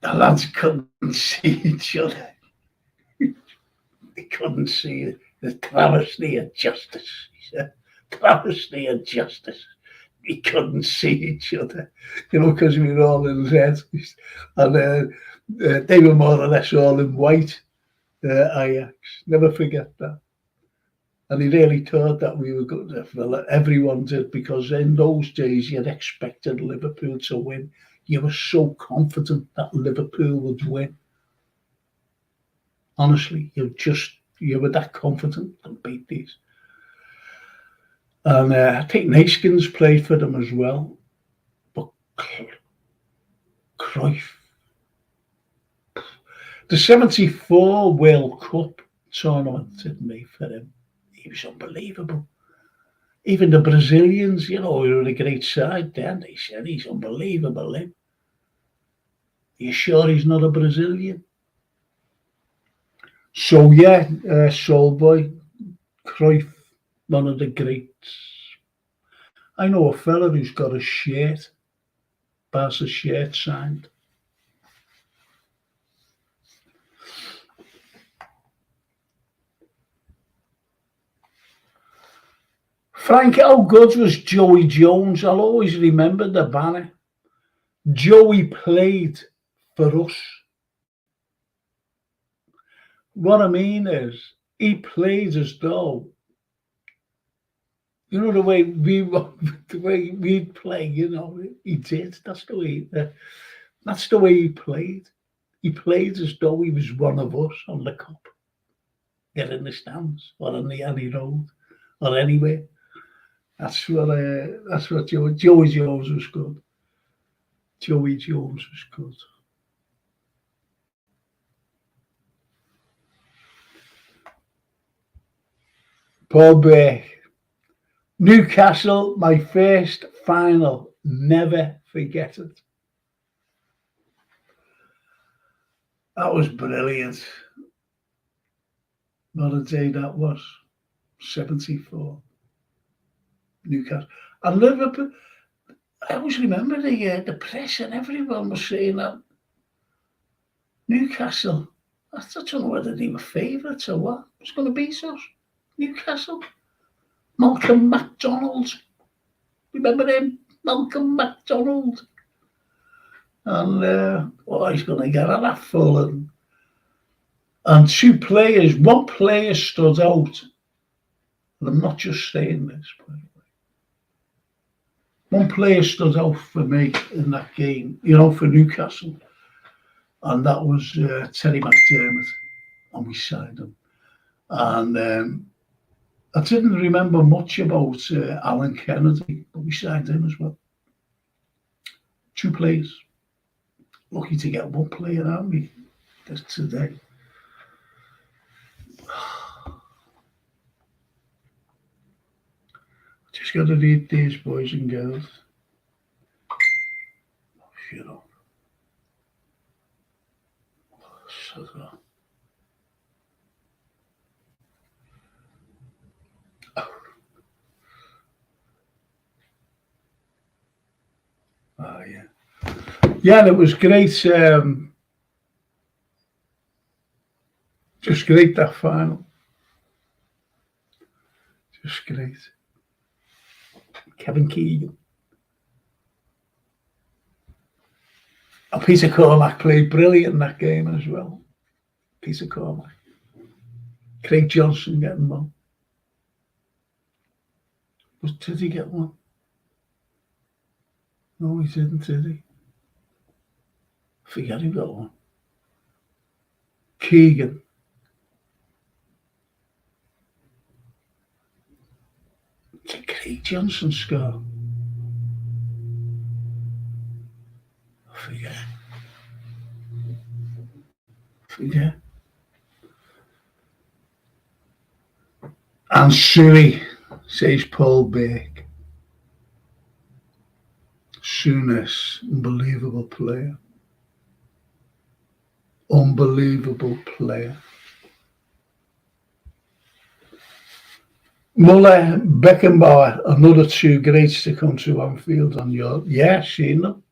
the lads couldn't see each other. They couldn't see it. The travesty of justice, he said. Travesty of justice. We couldn't see each other, because we were all in red. And they were more or less all in white. Ajax. Never forget that. And he really thought that we were good. Well, everyone did, because in those days you expected Liverpool to win. You were so confident that Liverpool would win. Honestly, you were that confident to beat these. And I think Naskins played for them as well. But Cruyff, the '74 World Cup tournament did me for him. He was unbelievable. Even the Brazilians, we were a great side then. They said he's unbelievable. Are you sure he's not a Brazilian? So yeah, Soulboy, Cruyff, one of the greats. I know a fella who's got a shirt, Barca shirt signed. Frank, how good was Joey Jones? I'll always remember the banner. Joey played for us. What I mean is, he played as though, the way we'd play. He did. That's the way he played. He played as though he was one of us on the cup, get in the stands or on the Annie Road or anywhere. That's what Joey Jones was good. Joey Jones was good. Paul Beck. Newcastle, my first final. Never forget it. That was brilliant. What a day that was. 74. Newcastle. And Liverpool, I always remember the press and everyone was saying that Newcastle, I don't know whether they were favourites or what. It was going to beat us. Newcastle. Malcolm MacDonald. Remember him? Malcolm MacDonald. And he's going to get a laughtful. And two players, one player stood out. And I'm not just saying this, by the way. One player stood out for me in that game, for Newcastle. And that was Terry McDermott. And we signed him. And I didn't remember much about Alan Kennedy, but we signed him as well. Two players. Lucky to get one player on me today. Just got to read these, boys and girls. Shut up. Shut up. Oh, yeah. Yeah, and it was great. Just great, that final. Just great. Kevin Keegan. And Peter Cormack played brilliant in that game as well. Peter Cormack. Craig Johnson getting one. Did he get one? No, he didn't, did he? I forget who got one. Keegan. Did Craig Johnson score? I forget. And Siri, says Paul Beck. Souness, unbelievable player. Unbelievable player. Muller, Beckenbauer, another two greats to come to Anfield on your. Yeah, seen them.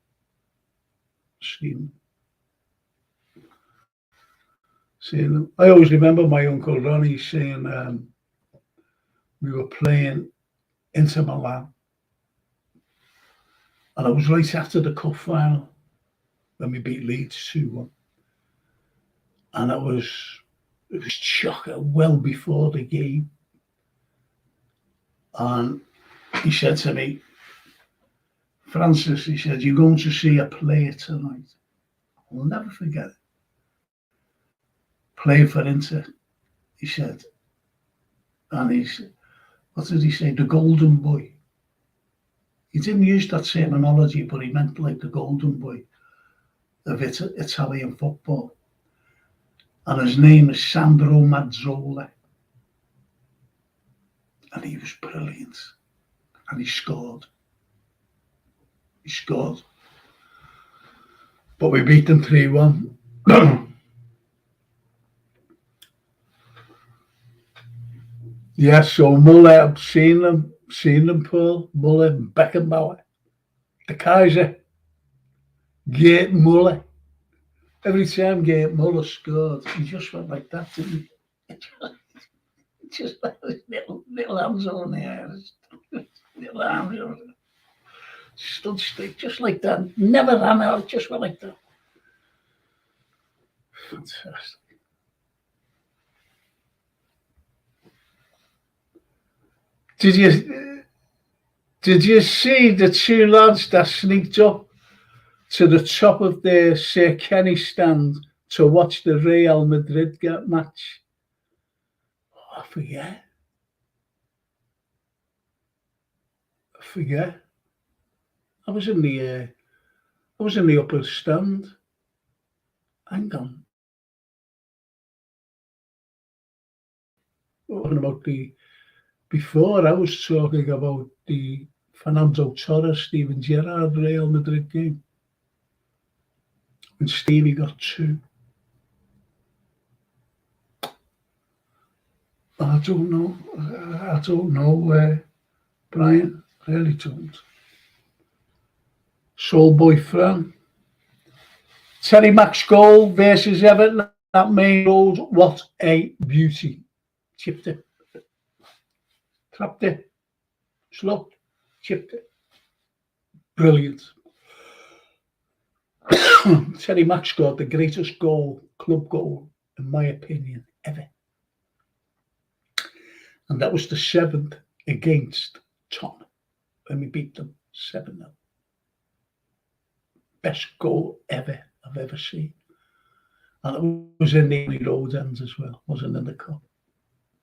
Seen them. I always remember my Uncle Ronnie saying we were playing Inter Milan. And it was right after the cup final when we beat Leeds 2-1. And it was It was chocker well before the game. And he said to me, Francis, he said, you're going to see a player tonight. I'll never forget it. Playing for Inter, he said. And he said, what did he say? The golden boy. He didn't use that terminology, but he meant like the golden boy of Italian football. And his name is Sandro Mazzola. And he was brilliant. And he scored. He scored. But we beat them 3-1. Yeah, so Muller, I've seen them, Paul. Muller, Beckenbauer, the Kaiser, Gerd Muller. Every time Gerd Muller scored, he just went like that, didn't he? Just like his little hands on the air. Little arms on it. Stood straight, just like that. Never ran out, just went like that. Fantastic. Did you see the two lads that sneaked up to the top of the Sir Kenny stand to watch the Real Madrid match? Oh, I forget. I was in the upper stand. Hang on. Talking about before I was talking about the Fernando Torres, Steven Gerrard Real Madrid game. When Stevie got 2. I don't know, Brian. I really don't. Soul Boy Fran. Terry Mack's goal versus Everton at Main Road. What a beauty. Chipped it. Trapped it. Slugged. Chipped it. Brilliant. Terry Mack scored the greatest club goal, in my opinion, ever. And that was the 7th against Tottenham when we beat them 7-0. Best goal ever I've ever seen. And it was in the road ends as well, wasn't in the cup.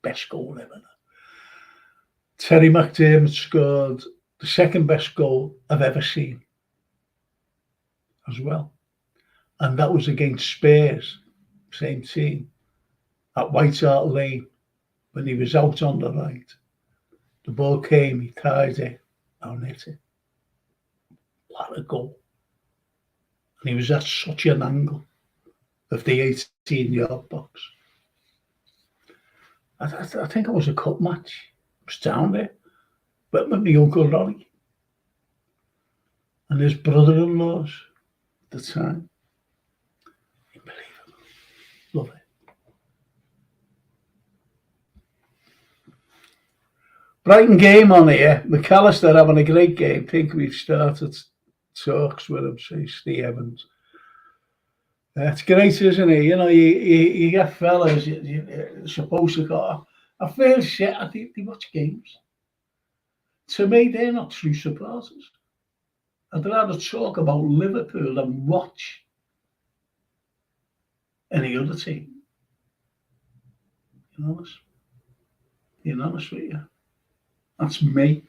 Best goal ever. Terry McDermott scored the 2nd best goal I've ever seen as well. And that was against Spurs, same team, at White Hart Lane, when he was out on the right. The ball came, he tied it, and hit it. What a goal. And he was at such an angle of the 18-yard box. I think it was a cup match. I was down there. Went with my Uncle Ronnie and his brother-in-laws at the time. Unbelievable. Love it. Brighton game on here. McAllister having a great game. I think we've started talks with him, say Steve Evans. It's great, isn't it? You know, you get fellas you're supposed to go. I feel shit. I think they watch games. To me, they're not true supporters. I'd rather talk about Liverpool than watch any other team. Being honest with you. That's me.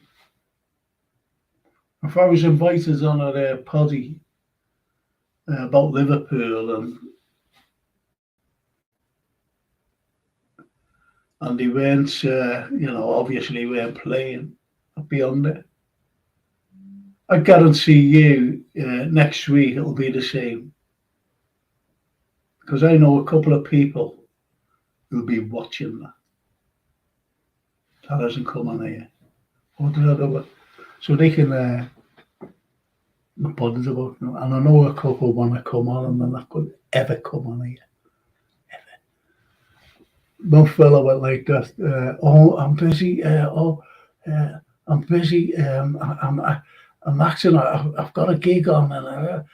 If I was invited on a poddy about Liverpool and they weren't, obviously weren't playing, I'd be on there. I guarantee you next week it'll be the same. Because I know a couple of people who'll be watching that. That hasn't come on here. So they can not bothered about them. And I know a couple want to come on and they're not going to ever come on here. Ever. One fella went like that, I'm busy, I'm busy, I'm acting, I've got a gig on, and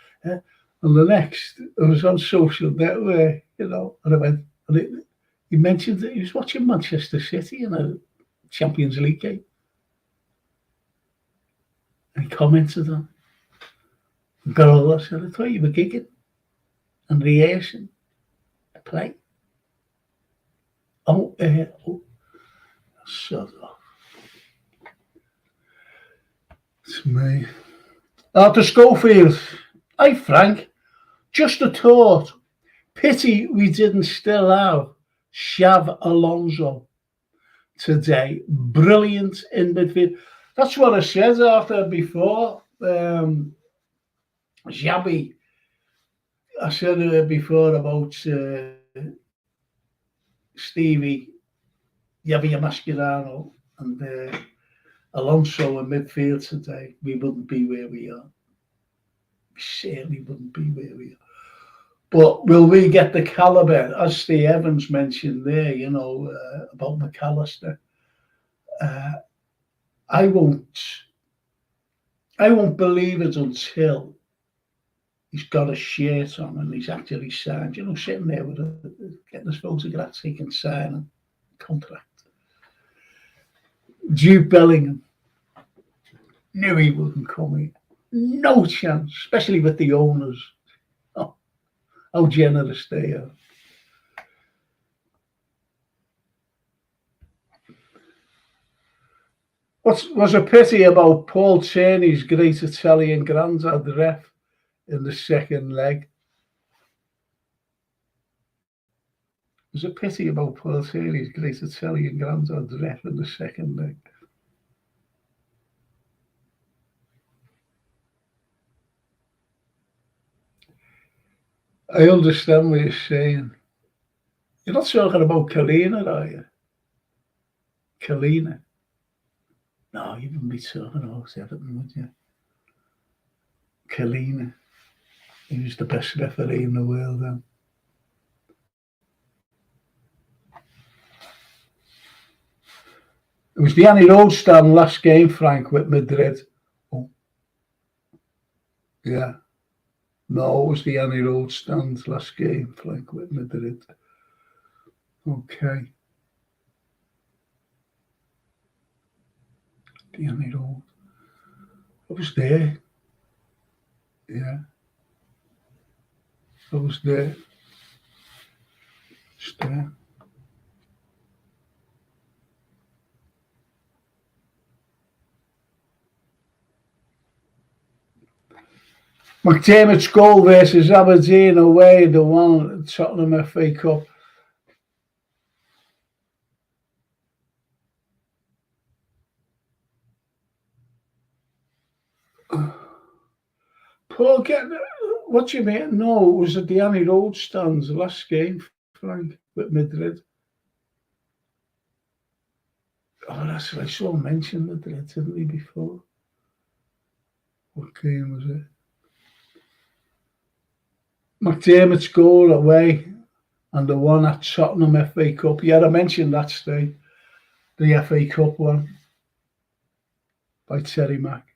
the next, it was on social network, and I went, He mentioned that he was watching Manchester City in a Champions League game. And he commented on it. Carlyle said, I thought you were gigging and rehearsing a play. Oh, shut up. It's me. Arthur Schofield. Hi, Frank. Just a thought. Pity we didn't still have Xavi Alonso today. Brilliant in midfield. That's what I said after before. Xavi. I said before about Stevie, Javier Mascherano, and Alonso in midfield today. We wouldn't be where we are. We certainly wouldn't be where we are. But will we get the calibre, as Steve Evans mentioned there, about McAllister? I won't believe it until he's got a shirt on and he's actually signed, sitting there with getting his photograph taken, signing contract. Jude Bellingham knew he wouldn't come here. No chance, especially with the owners. Oh, how generous they are. Was a pity about Paul Tierney's great Italian granddad ref in the second leg. There's a pity about Paul Tierney's great Italian granddad ref in the second leg. I understand what you're saying. You're not talking about Kalina, are you? Kalina? No, you wouldn't be talking about Everton, would you? Kalina. He was the best referee in the world then. It was the Annie Road stand last game, Frank, with Madrid. Oh. Yeah. No, it was the Annie Road stand last game, Frank, with Madrid. Okay. The Annie Road. I was there. Yeah. I was there. Just there. McDermott's goal versus Aberdeen away, the one at Tottenham FA Cup. Paul, what do you mean? No, it was at the Annie Road stands last game, Frank, with Madrid. Oh, that's right. I saw him mention Madrid, didn't he, before? What game was it? McDermott's goal away and the one at Tottenham FA Cup. Yeah, I mentioned that today. The FA Cup one by Terry Mack.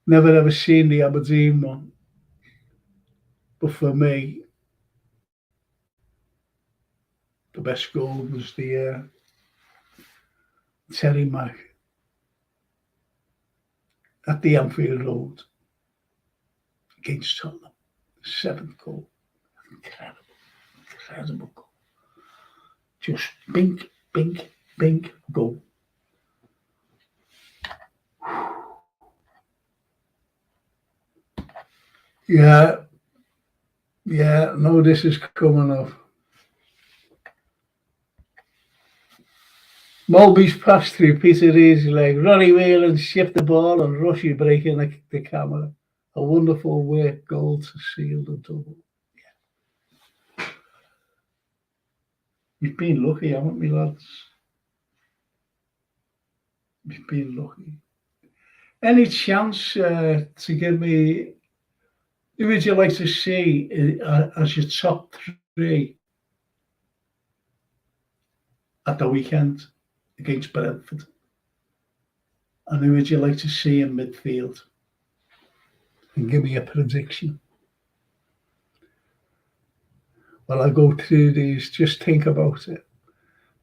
Never ever seen the Aberdeen one. But for me, the best goal was the Terry Mack at the Anfield Road against Tottenham. 7th goal. Incredible goal. Just bink, bink, bink, goal. Yeah, no, this is coming up. Mulby's pass through Peter Reid's leg. Ronnie Whelan shift the ball and Rushy breaking the camera. A wonderful work goal to seal the double. Yeah. We've been lucky, haven't we, lads? We've been lucky. Any chance to give me, who would you like to see as your top 3 at the weekend against Brentford? And who would you like to see in midfield? And give me a prediction. while I go through these. Just think about it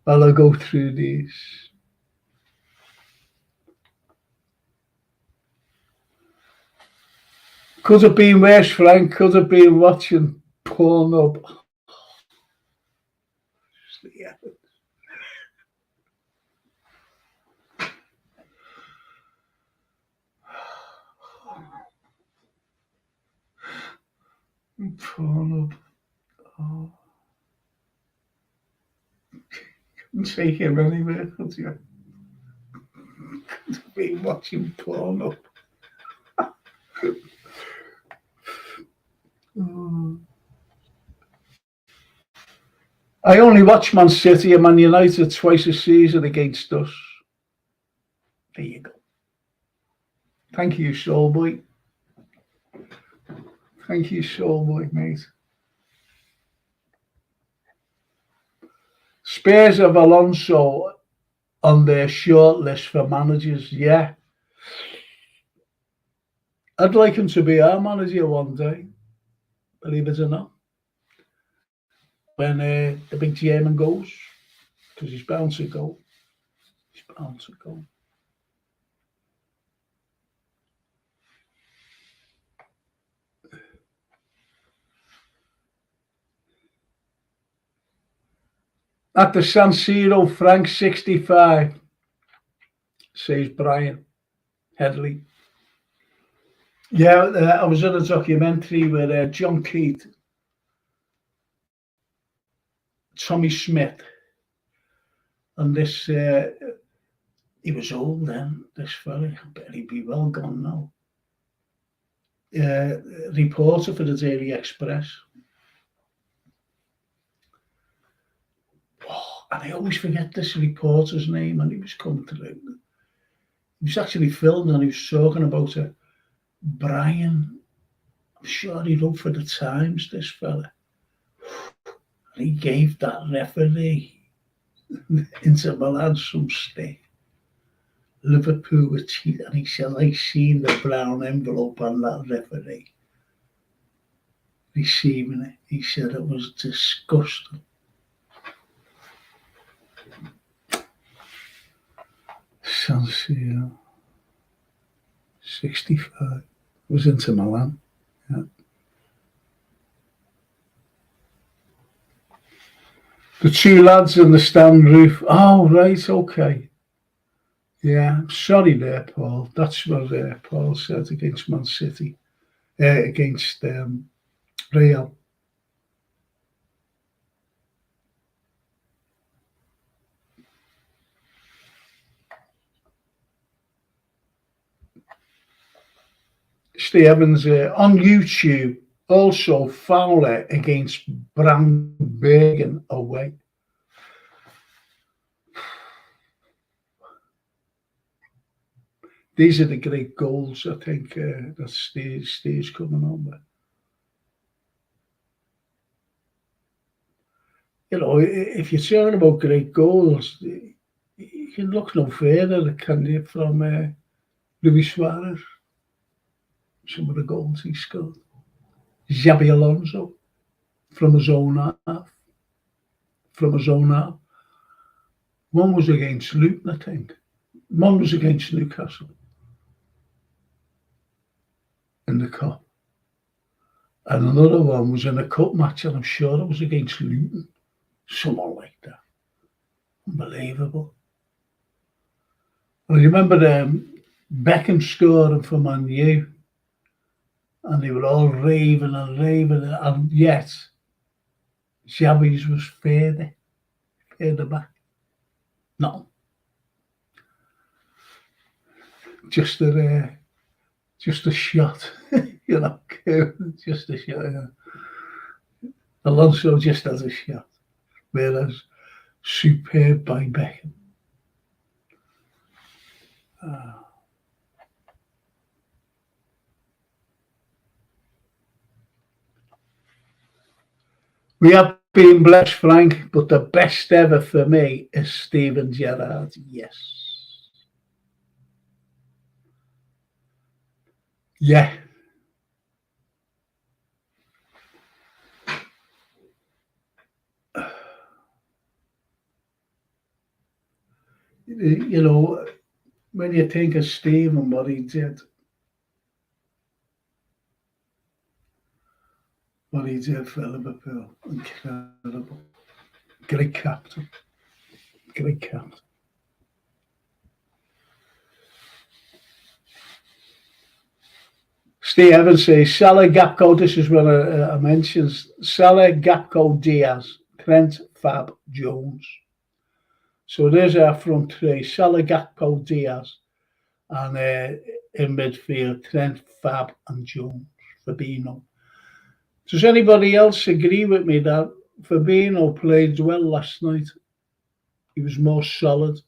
while I go through these. Could have been worse, Frank. Could have been watching porn up. Yeah. Porn up. Oh. Couldn't take him anywhere, could you? Could have been watching porn up. I only watch Man City and Man United twice a season against us. There you go. Thank you, Soulboy. Thank you, Soulboy, mate. Spurs have Alonso on their short list for managers. Yeah. I'd like him to be our manager one day, believe it or not. When the big German goes, because he's bound to go. He's bound to go. At the San Siro, Frank 65, says Brian Headley. Yeah, I was in a documentary with John Keith, Tommy Smith, and this, he was old then, this fella, I bet he'd be well gone now. Reporter for the Daily Express. Oh, and I always forget this reporter's name, and he was coming through. He was actually filmed and he was talking about it. Brian, I'm sure he wrote for the Times, this fella. And he gave that referee Inter Milan some stick. Liverpool were cheating, and he said, I seen the brown envelope on that referee receiving it. He said it was disgusting. San Siro, 65. It was Inter Milan. Yeah. The two lads in the stand roof. Oh, right, okay. Yeah, sorry there, Paul. That's what Paul said against Man City, against Real. Steve Evans on YouTube, also Fowler against Brandbergen away. These are the great goals, I think, that Steve's coming on with. You know, if you're talking about great goals, you can look no further, can you, from Luis Suarez, some of the goals he scored. Xabi Alonso from his own half. One was against Luton, I think. One was against Newcastle in the cup. And another one was in a cup match, and I'm sure it was against Luton. Someone like that. Unbelievable. I remember Beckham scoring for Man U, and they were all raving, and yet Xavi's was further back. No. Just a shot, you know, just a shot. Yeah. Alonso just has a shot, whereas superb by Beckham. We have been blessed, Frank, but the best ever for me is Steven Gerrard. Yes. Yeah. You know, when you think of Steve and what he did for Liverpool, incredible. Great captain, great captain. Steve Evans says, Salah, Gapco, this is what I mentioned. Salah, Gapco, Diaz, Trent, Fab, Jones. So there's our front three, Salah, Gakpo, Diaz, and in midfield, Trent, Fab, and Jones, Fabinho. Does anybody else agree with me that Fabinho played well last night? He was more solid.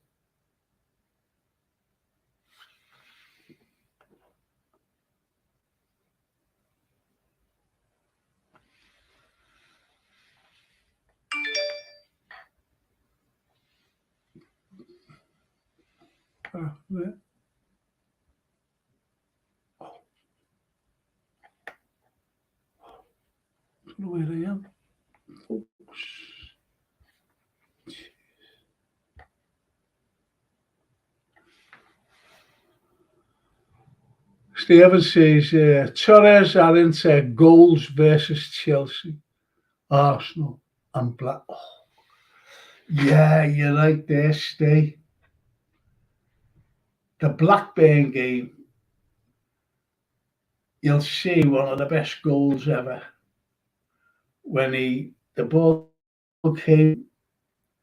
Yeah. I don't know where I am. Stephen says, Torres are into goals versus Chelsea, Arsenal, and Black. Oh, yeah, you're right there, Stay. The Blackburn game, you'll see one of the best goals ever when the ball came,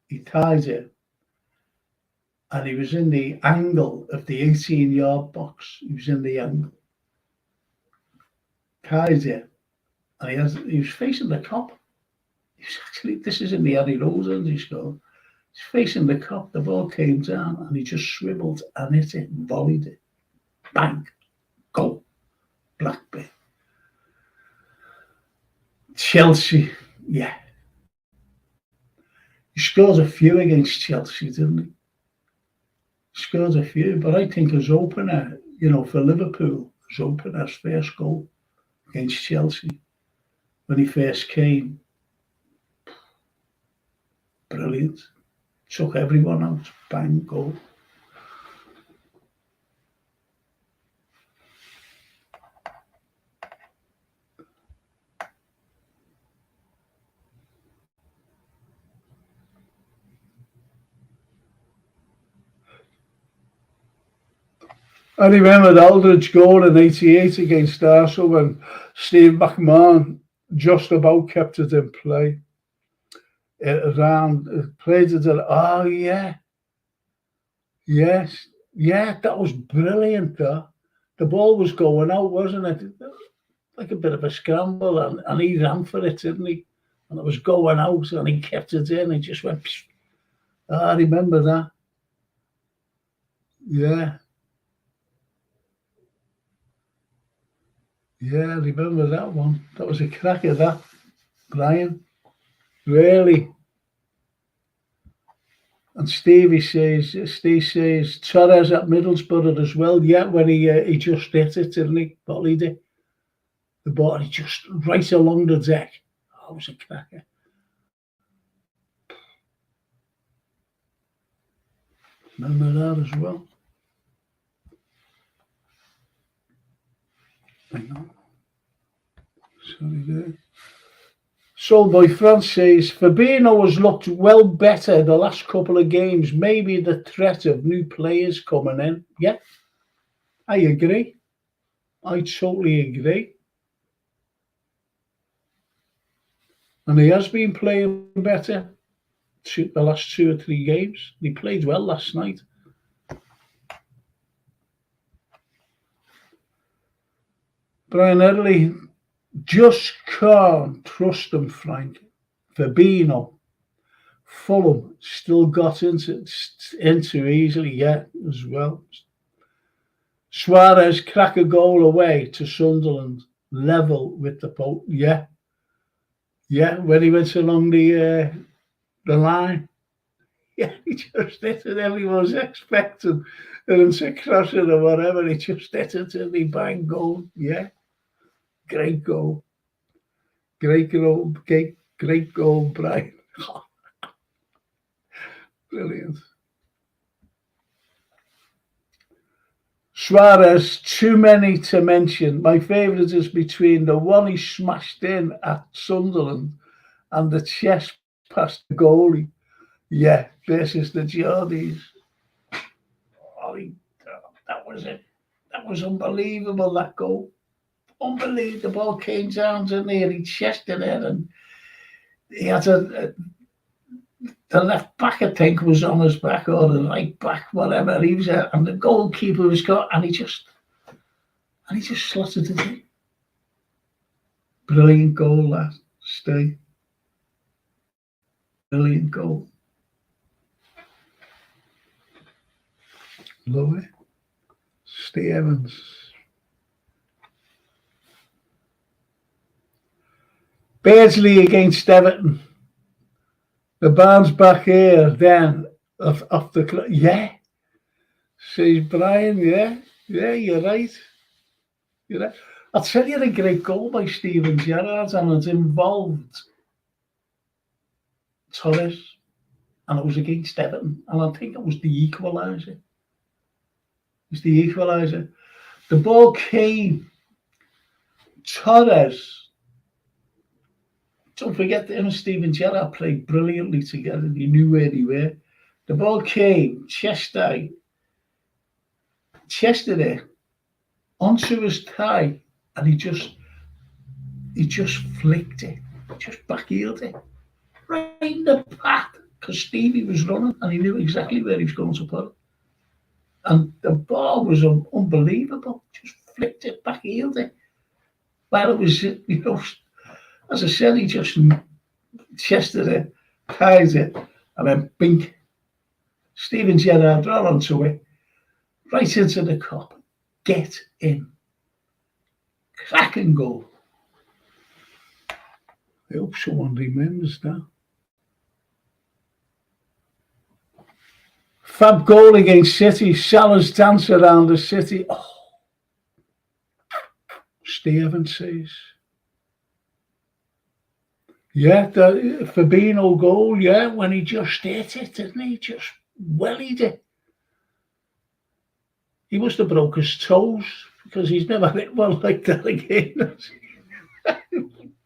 he tied it, and he was in the angle of the 18-yard box. He was in the angle, tied it, and he was facing the cop. This is in the Eddie Rose and he scored. He's facing the cop. The ball came down and he just swiveled and hit it, and volleyed it. Bang, goal, Blackburn. Chelsea, yeah. He scored a few against Chelsea, didn't he? Scored a few, but I think his opener, for Liverpool, his opener's first goal against Chelsea when he first came, brilliant. Took everyone out, bang, goal. I remember the Aldridge goal in '88 against Arsenal when Steve McMahon just about kept it in play. Played it. Oh yeah, yes, yeah, that was brilliant. The ball was going out, wasn't it? Like a bit of a scramble, and he ran for it, didn't he? And it was going out, and he kept it in. He just went. I remember that. Yeah. Yeah, I remember that one. That was a cracker, that, Brian. Really. And Steve says, Torres at Middlesbrough as well. Yeah, when he just hit it, didn't he? Volleyed it. The ball, he just right along the deck. Oh, it was a cracker. Remember that as well. Hang on. Sorry there. Soulboy France says, Fabinho has looked well better the last couple of games. Maybe the threat of new players coming in. Yeah, I agree. I totally agree. And he has been playing better the last 2 or 3 games. He played well last night. Brian Early, just can't trust him, Frank. Fabinho, Fulham still got into easily, yeah, as well. Suarez crack a goal away to Sunderland, level with the Pope. Yeah, yeah. When he went along the line, yeah, he just hit it. Everyone's expecting him to cross it or whatever. He just hit it and he bang goal. Yeah, great goal. Great goal, Brian. Brilliant. Suarez, too many to mention. My favourite is between the one he smashed in at Sunderland and the chest past the goalie. Yeah, versus the Geordies. Oh, that was it. That was unbelievable, that goal. Unbelievable. The ball came down to near, he chested it, and he had the left back, I think, was on his back, or the right back, whatever. He was and the goalkeeper was got, and he just slotted it in. Brilliant goal, that. Stay. Brilliant goal. Love it. Steve Evans. Beardsley against Everton. The bounce back here, then off the yeah. Says Brian, yeah, you're right. You're right. I'll tell you a great goal by Steven Gerrard, and it involved Torres, and it was against Everton, and I think it was the equaliser. The ball came. Torres. Don't forget that him and Steven Gerrard played brilliantly together. They knew where they were. The ball came, chested it onto his thigh, and he just flicked it, just backheeled it right in the path, because Stevie was running and he knew exactly where he was going to put it. And the ball was unbelievable. Just flicked it, backheeled it. Well, it was, as I said, he just chested it, tied it, and then bink. Steven Gerrard ran onto it, right into the cup. Get in. Cracking goal. I hope someone remembers that. Fab goal against City. Salah's dance around the City. Oh. Stephen says. Yeah, the Fabinho goal, yeah, when he just hit it, didn't he? Just wellied it. He must have broke his toes, because he's never hit one like that again.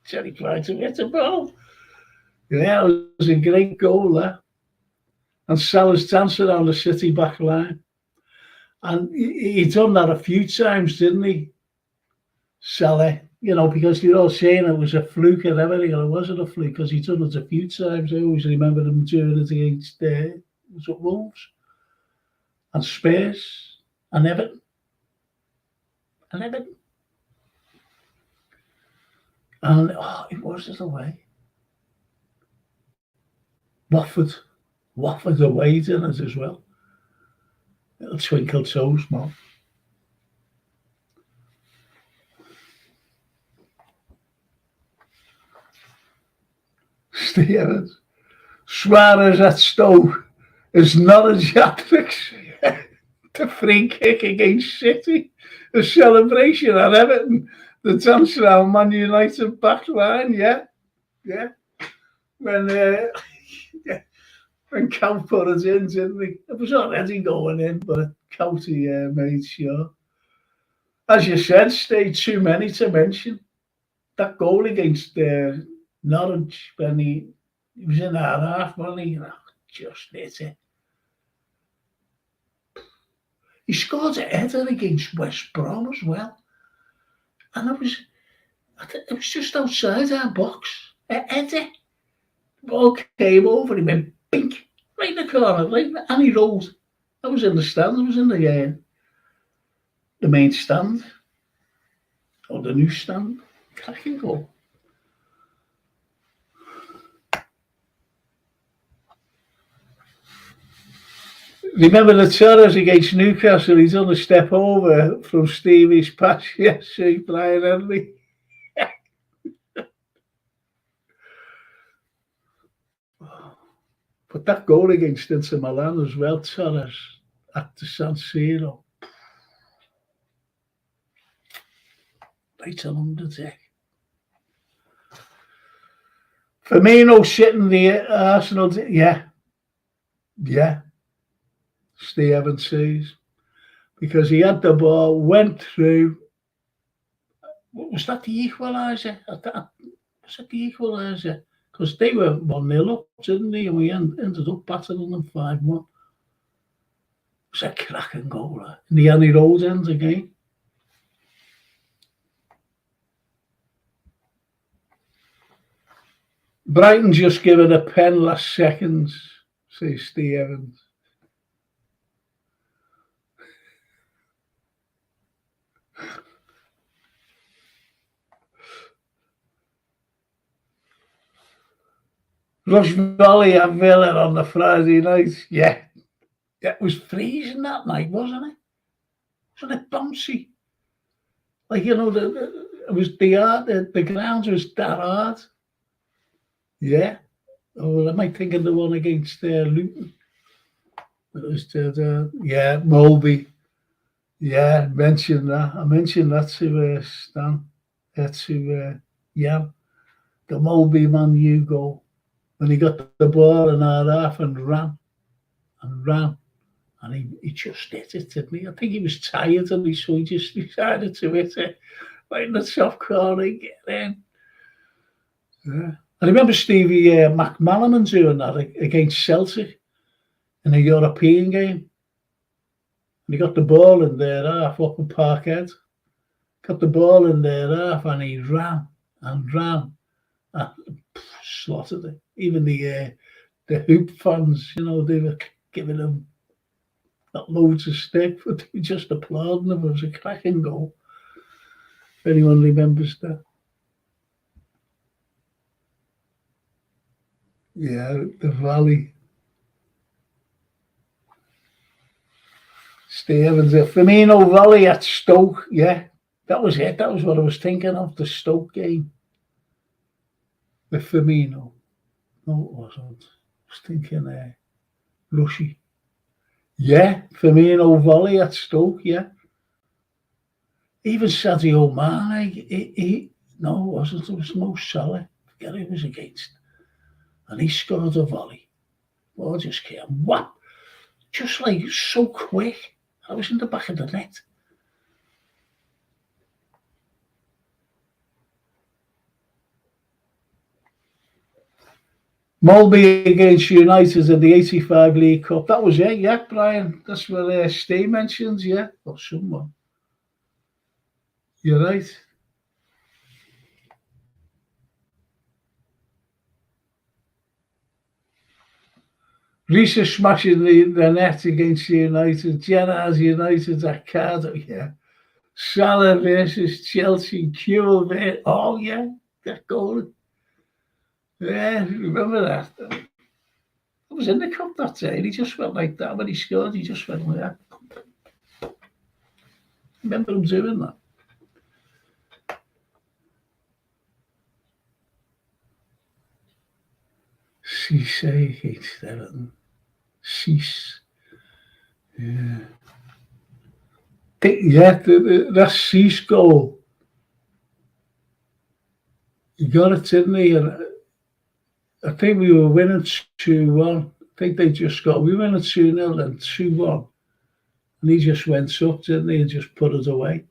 Jerry tried to hit the ball. Yeah, it was a great goal, that. And Salah's dance around the City back line. And he'd done that a few times, didn't he? Salah, because you're all saying it was a fluke and everything, and it wasn't a fluke, because he'd done it a few times. I always remember him doing it against Wolves and Spurs and Everton. And it was away. Watford away, didn't it, as well? Little twinkle toes, man. Stevens. Suarez at Stoke is not a Jack's. The free kick against City. The celebration at Everton. The dance around Man United back line, yeah. When Count put it in, didn't he? It was already going in, but Couty made sure. As you said, stayed too many to mention. That goal against Norwich, when he was in that half, wasn't he? Just hit it. He scored a header against West Brom as well. And it was just outside our box. A header. The ball came over, he went bink, right in the corner, and he rolled. I was in the stand, I was in the main stand, or the new stand. Cracking goal. Remember the Torres against Newcastle? He's on a step over from Stevie's pass. Yes, see, Brian Henry. But that goal against Inter Milan as well, Torres at the San Siro. Right along the deck. Firmino sitting the Arsenal. Yeah. Steve Evans says. because he had the ball, went through. Was that the equaliser? Was it the equaliser? Because they were 1-0 up, didn't they? And we ended up battering them 5-1. It was a cracking goal, in the Annie Rose end again. Brighton just given a pen last seconds, says Steve Evans. Rush Valley at Villa on the Friday night. Yeah. It was freezing that night, wasn't it? Wasn't it bouncy? Like, it was the grounds was that hard. Yeah. Oh, am I thinking the one against Luton? It was yeah, Mulby. Yeah, mentioned that. I mentioned that to Stan. Yeah, the Mulby Man U goal. When he got the ball in our half and ran. And he just hit it, didn't he? I think he was tired and so he just decided to hit it right in the top corner and get in. Yeah. I remember Stevie McManaman doing that against Celtic in a European game. And he got the ball in their half up in Parkhead. Got the ball in their half and he ran and slaughtered it. Even the Hoop fans, they were giving him not loads of stick, but they were just applauding him. It was a cracking goal. If anyone remembers that. Yeah, the Valley. Stevens, Firmino Valley at Stoke. Yeah, that was it. That was what I was thinking of, the Stoke game. With Firmino. No, it wasn't. I was thinking Rushy. Yeah, Firmino Valley at Stoke, yeah. Even Sadio Mane, no, it wasn't. It was Mo Salah. I forget who it was against. And he scored a volley. Ball just came, what? Just like so quick. I was in the back of the net. Mulby against United in the 85 League Cup. That was it, yeah, Brian. That's what Steve mentions, yeah. Or someone. You're right. Risa smashing the net against United. Gerrard's United at Cardiff, yeah. Salah versus Chelsea. Kewell, oh yeah, that goal. Yeah, remember that? I was in the cup that day. He just went like that when he scored. He just went like that. Remember him doing that? Cisse against Everton. Cisse. Yeah. That Cisse goal. He got it, didn't he? And I think we were winning 2-1. I think they just got, we went at 2-0 and 2-1. And he just went up, didn't he, and just put it away.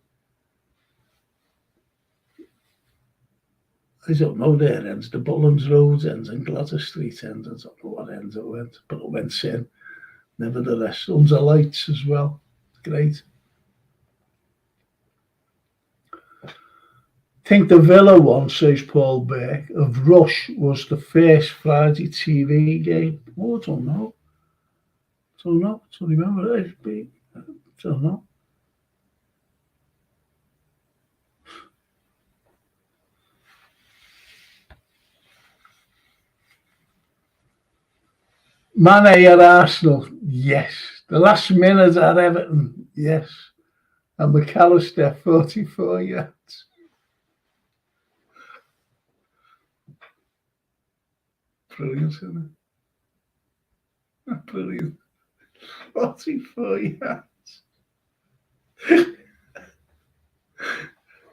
I don't know their ends. The Bullens Road ends and Gladys Street ends. I don't know what ends it went, but it went in. Nevertheless, under lights as well. Great. I think the Villa one, says Paul Beck, of Rush was the first Friday TV game. Oh, I don't know. I don't remember it. I don't know. Mane at Arsenal, yes. The last minute at Everton, yes. And McAllister, 44 yards. Brilliant, isn't it? Brilliant. 44 yards.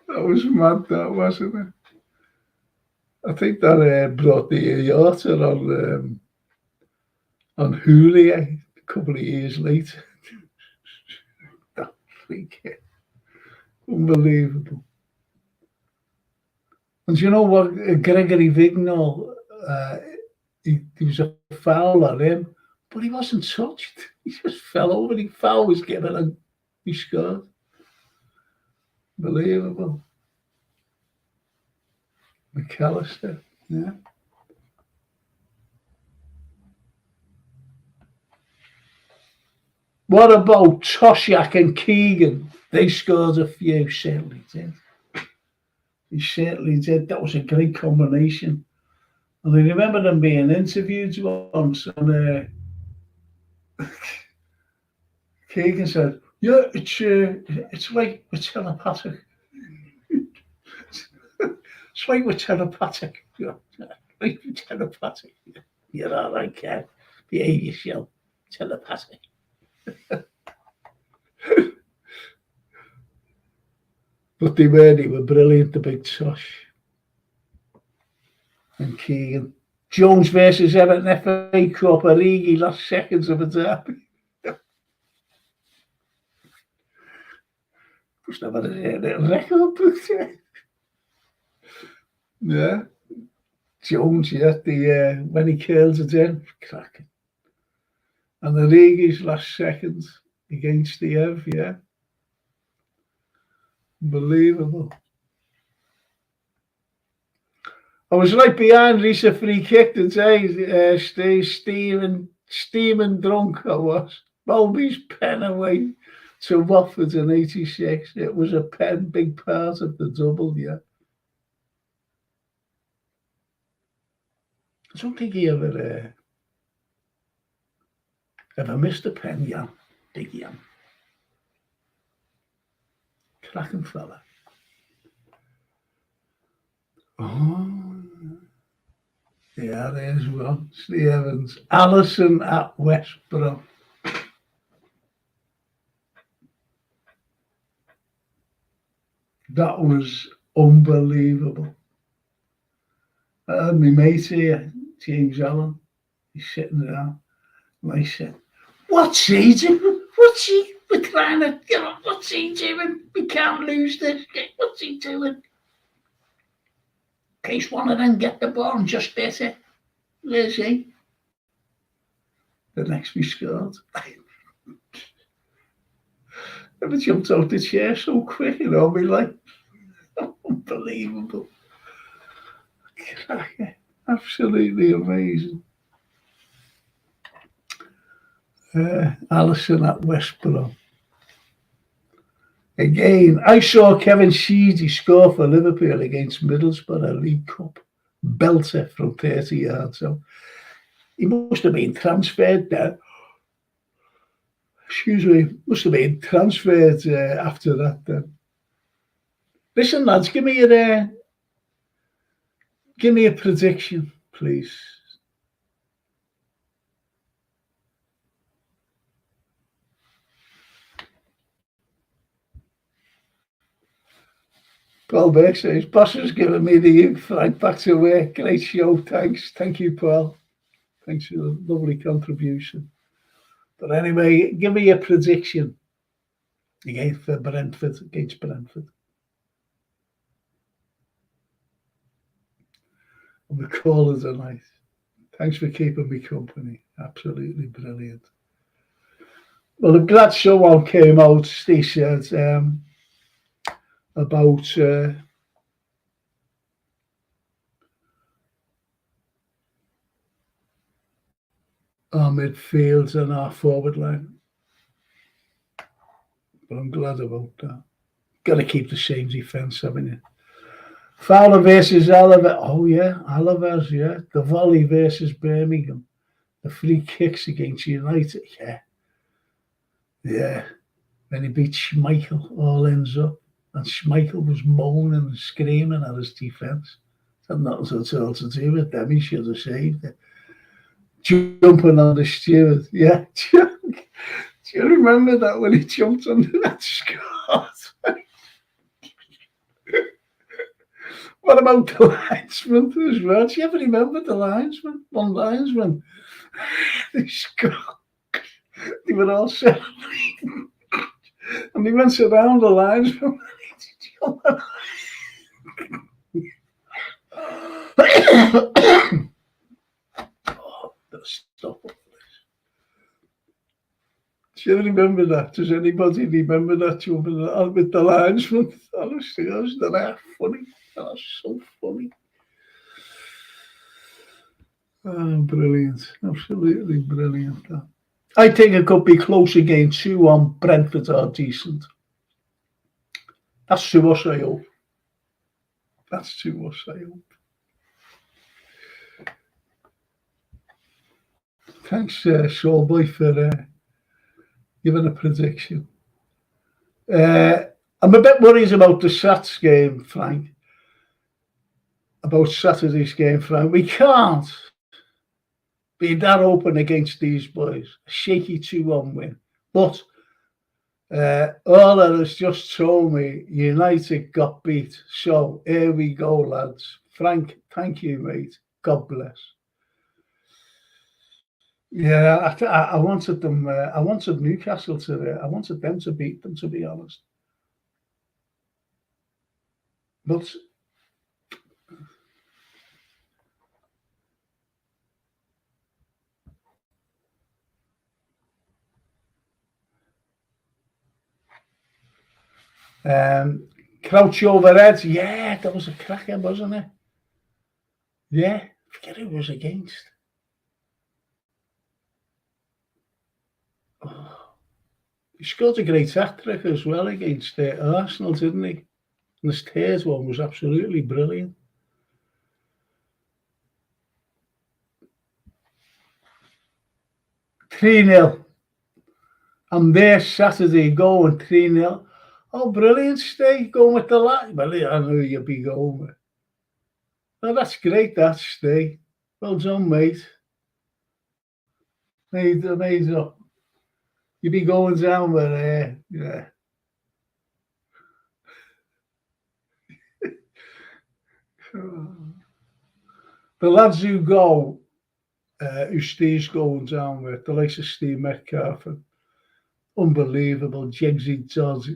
That was mad, that, wasn't it? I think that brought the Iota on Hulu a couple of years later. free kick. Unbelievable. And you know what? Gregory Vignal, he was a foul on him, but he wasn't touched. He just fell over. The foul was given and he scored. Unbelievable. McAllister, yeah. What about Toshack and Keegan? They scored a few, certainly did. He certainly did. That was a great combination. And I remember them being interviewed once, and Keegan said, "Yeah, it's like we're telepathic. It's like we're telepathic. Yeah, like we're telepathic. You know, like behave yourself, telepathic." But they were brilliant, the big Tosh and Keegan. Jones versus Everton FA Cup, Origi last seconds of a derby. Must have had a record book there. Yeah. Jones, yeah, when he curls it in, cracking. And Origi's last seconds against the Ev, yeah. Unbelievable. I was right behind Lisa free kick today. Steaming drunk I was. Bobby's pen away to Watford in '86. It was a big part of the double, yeah. I don't think he ever missed a pen, Jan. Big Jan. Cracking fella. Oh, yeah, there's one. Steve Evans. Allison at West Brom. That was unbelievable. My mate here, James Allen, he's sitting there. And I said, "What's he doing? We're trying to, what's he doing? We can't lose this. What's he doing? In case one of them get the ball and just hit it. Where's he?" The next we scored. I jumped out the chair so quick, me like, unbelievable. Absolutely amazing. Allison at West Brom. Again, I saw Kevin Sheedy score for Liverpool against Middlesbrough League Cup. Belter from 30 yards. So he must have been transferred there. Excuse me, must have been transferred after that then. Listen, lads, give me a prediction, please. Paul Burke says, "Boss has given me the youth, Frank, back to work. Great show, thanks." Thank you, Paul. Thanks for the lovely contribution. But anyway, give me a prediction against Brentford. And the callers are nice. Thanks for keeping me company. Absolutely brilliant. Well, I'm glad someone came out, they said, about our midfield and our forward line. But I'm glad about that. Got to keep the same defence, haven't you? Fowler versus Oliver. Oh, yeah, Oliver's, yeah. The volley versus Birmingham. The free kicks against United, yeah. Yeah. When he beat Schmeichel, all ends up. And Schmeichel was moaning and screaming at his defence. Had nothing at all to do with them. He should have saved it. Jumping on the steward, yeah. Do you remember that when he jumped on that score? What about the linesman as well? Do you ever remember the linesman? One linesman. They scored. They were all celebrating. And And he went around the lines. Oh, stop. Do you remember that? Does anybody remember that jumping with the linesman? Honestly, that was funny. That was so funny. Oh, brilliant. Absolutely brilliant. I think it could be close again. 2-1. Brentford are decent. That's to us, I hope. That's to us, I hope. Thanks, Shawboy, for giving a prediction. I'm a bit worried about the Sats game, Frank. About Saturday's game, Frank. We can't be that open against these boys. A shaky 2-1 win. But Ola has just told me United got beat. So here we go, lads. Frank, thank you, mate. God bless. Yeah, I wanted them. I wanted Newcastle to. I wanted them to beat them, to be honest. But Crouch Overhead, yeah, that was a cracker, wasn't it? Yeah, forget who it was against. Oh, he scored a great hat-trick as well against Arsenal, didn't he? And his third one was absolutely brilliant. $3-0. I'm there Saturday going 3-0. Oh, brilliant, Stay. Going with the lad. Well, I knew you'd be going with. Oh, that's great, that, Stay. Well done, mate. Made up. You'd be going down with, yeah. The lads who go, who Steve's going down with, the likes of Steve Metcalf, unbelievable, Jigsy Dodds,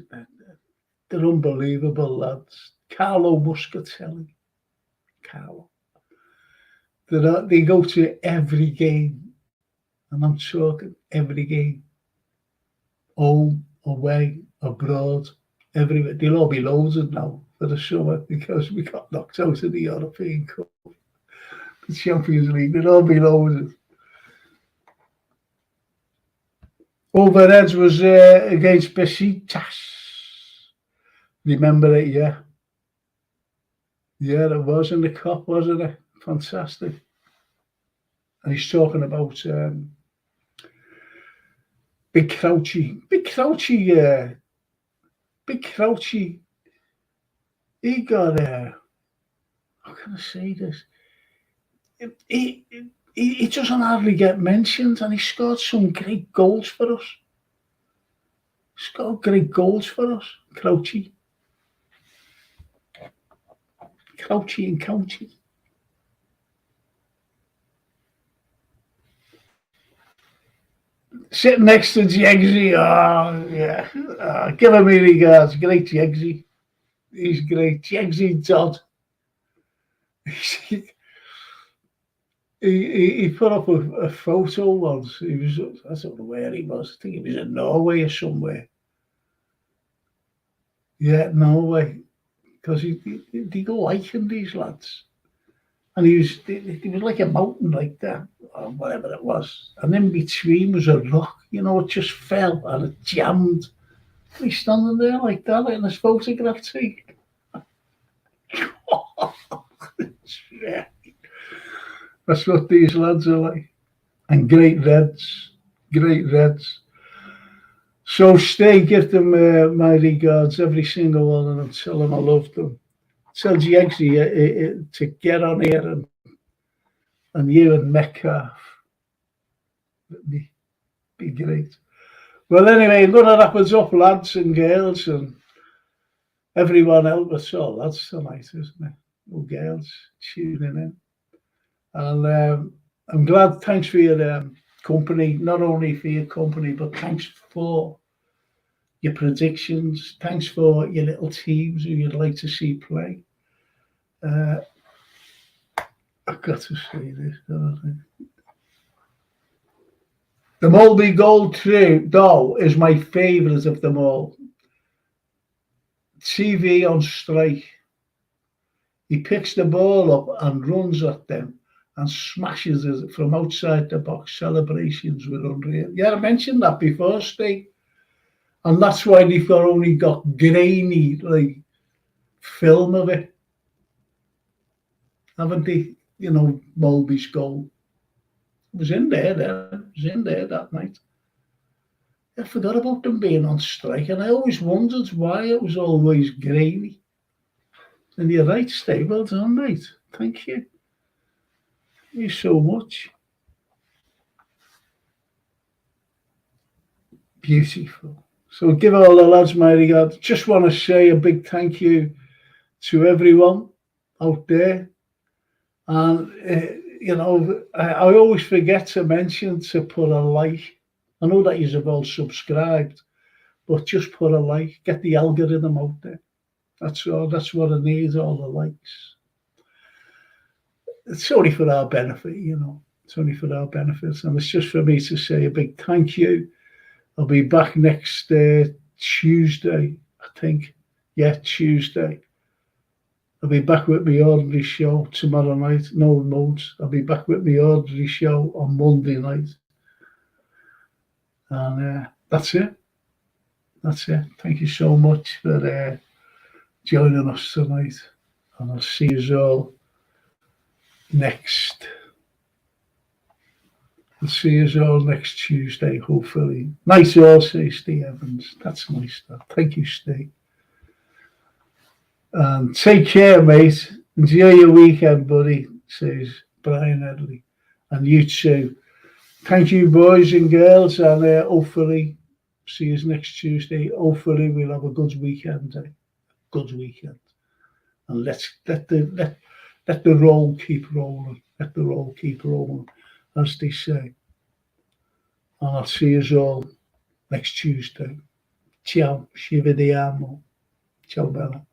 they're unbelievable lads. Carlo Muscatelli, Carlo. They go to every game, and I'm talking every game. Home, away, abroad, everywhere. They'll all be loaded now for the summer because we got knocked out of the European Cup. The Champions League, they'll all be loaded. Overheads was against Besiktas. Remember it, yeah. Yeah, it was in the cup, wasn't it? Fantastic. And he's talking about Big Crouchy. Big Crouchy, he got, how can I say this? He doesn't hardly get mentioned, and he scored some great goals for us. Scored great goals for us, Crouchy. Crouchy and Couchy. Sitting next to Jegsy, oh yeah, give him my regards. Great Jegsy. He's great. Jegsy Todd. He put up a photo once. He was, I don't know where he was. I think he was in Norway or somewhere. Yeah, Norway. Because they go hiking, these lads. And he was like a mountain like that, or whatever it was. And in between was a rock, it just fell and it jammed. And he's standing there like that, like in his photograph take. Yeah. That's what these lads are like. And great Reds. So give them my regards, every single one of them. Tell them I love them. Tell Jegsy to get on here and you and Metcalf. Be great. Well, anyway, I'm going to wrap us up, lads and girls, and everyone else. It's all lads tonight, isn't it? No girls tuning in. And I'm glad. Thanks for your company. Not only for your company, but thanks for your predictions. Thanks for your little teams who you'd like to see play. I've got to say this, don't I? The Moldy Gold doll is my favourite of them all. TV on strike. He picks the ball up and runs at them and smashes it from outside the box. Celebrations were unreal. Yeah, I mentioned that before, Steve. And that's why they've only got grainy, like, film of it. Haven't they? You know, Moldy's goal. It was in there then. It was in there that night. I forgot about them being on strike, and I always wondered why it was always grainy. And you're right, Steve. Well done, mate. Thank you. Thank you so much. Beautiful. So give all the lads my regards. Just want to say a big thank you to everyone out there. And, you know, I always forget to mention to put a like. I know that you've all subscribed, but just put a like. Get the algorithm out there. That's all. That's what it needs, all the likes. It's only for our benefit, you know. It's only for our benefits. And it's just for me to say a big thank you. I'll be back next Tuesday, I think. Yeah, Tuesday. I'll be back with my ordinary show tomorrow night. No remotes. I'll be back with my ordinary show on Monday night. And that's it. That's it. Thank you so much for joining us tonight. And I'll see you all next. I'll see you all next Tuesday, hopefully. Nice all, say Steve Evans. That's nice stuff. Thank you, Steve. And take care, mate. Enjoy your weekend, buddy, says Brian Edley. And you too. Thank you, boys and girls, and hopefully see you next Tuesday. Hopefully we'll have a good weekend. Good weekend. And let the roll keep rolling. Let the roll keep rolling, as they say. And I'll see you all next Tuesday. Ciao, ci vediamo. Ciao, bella.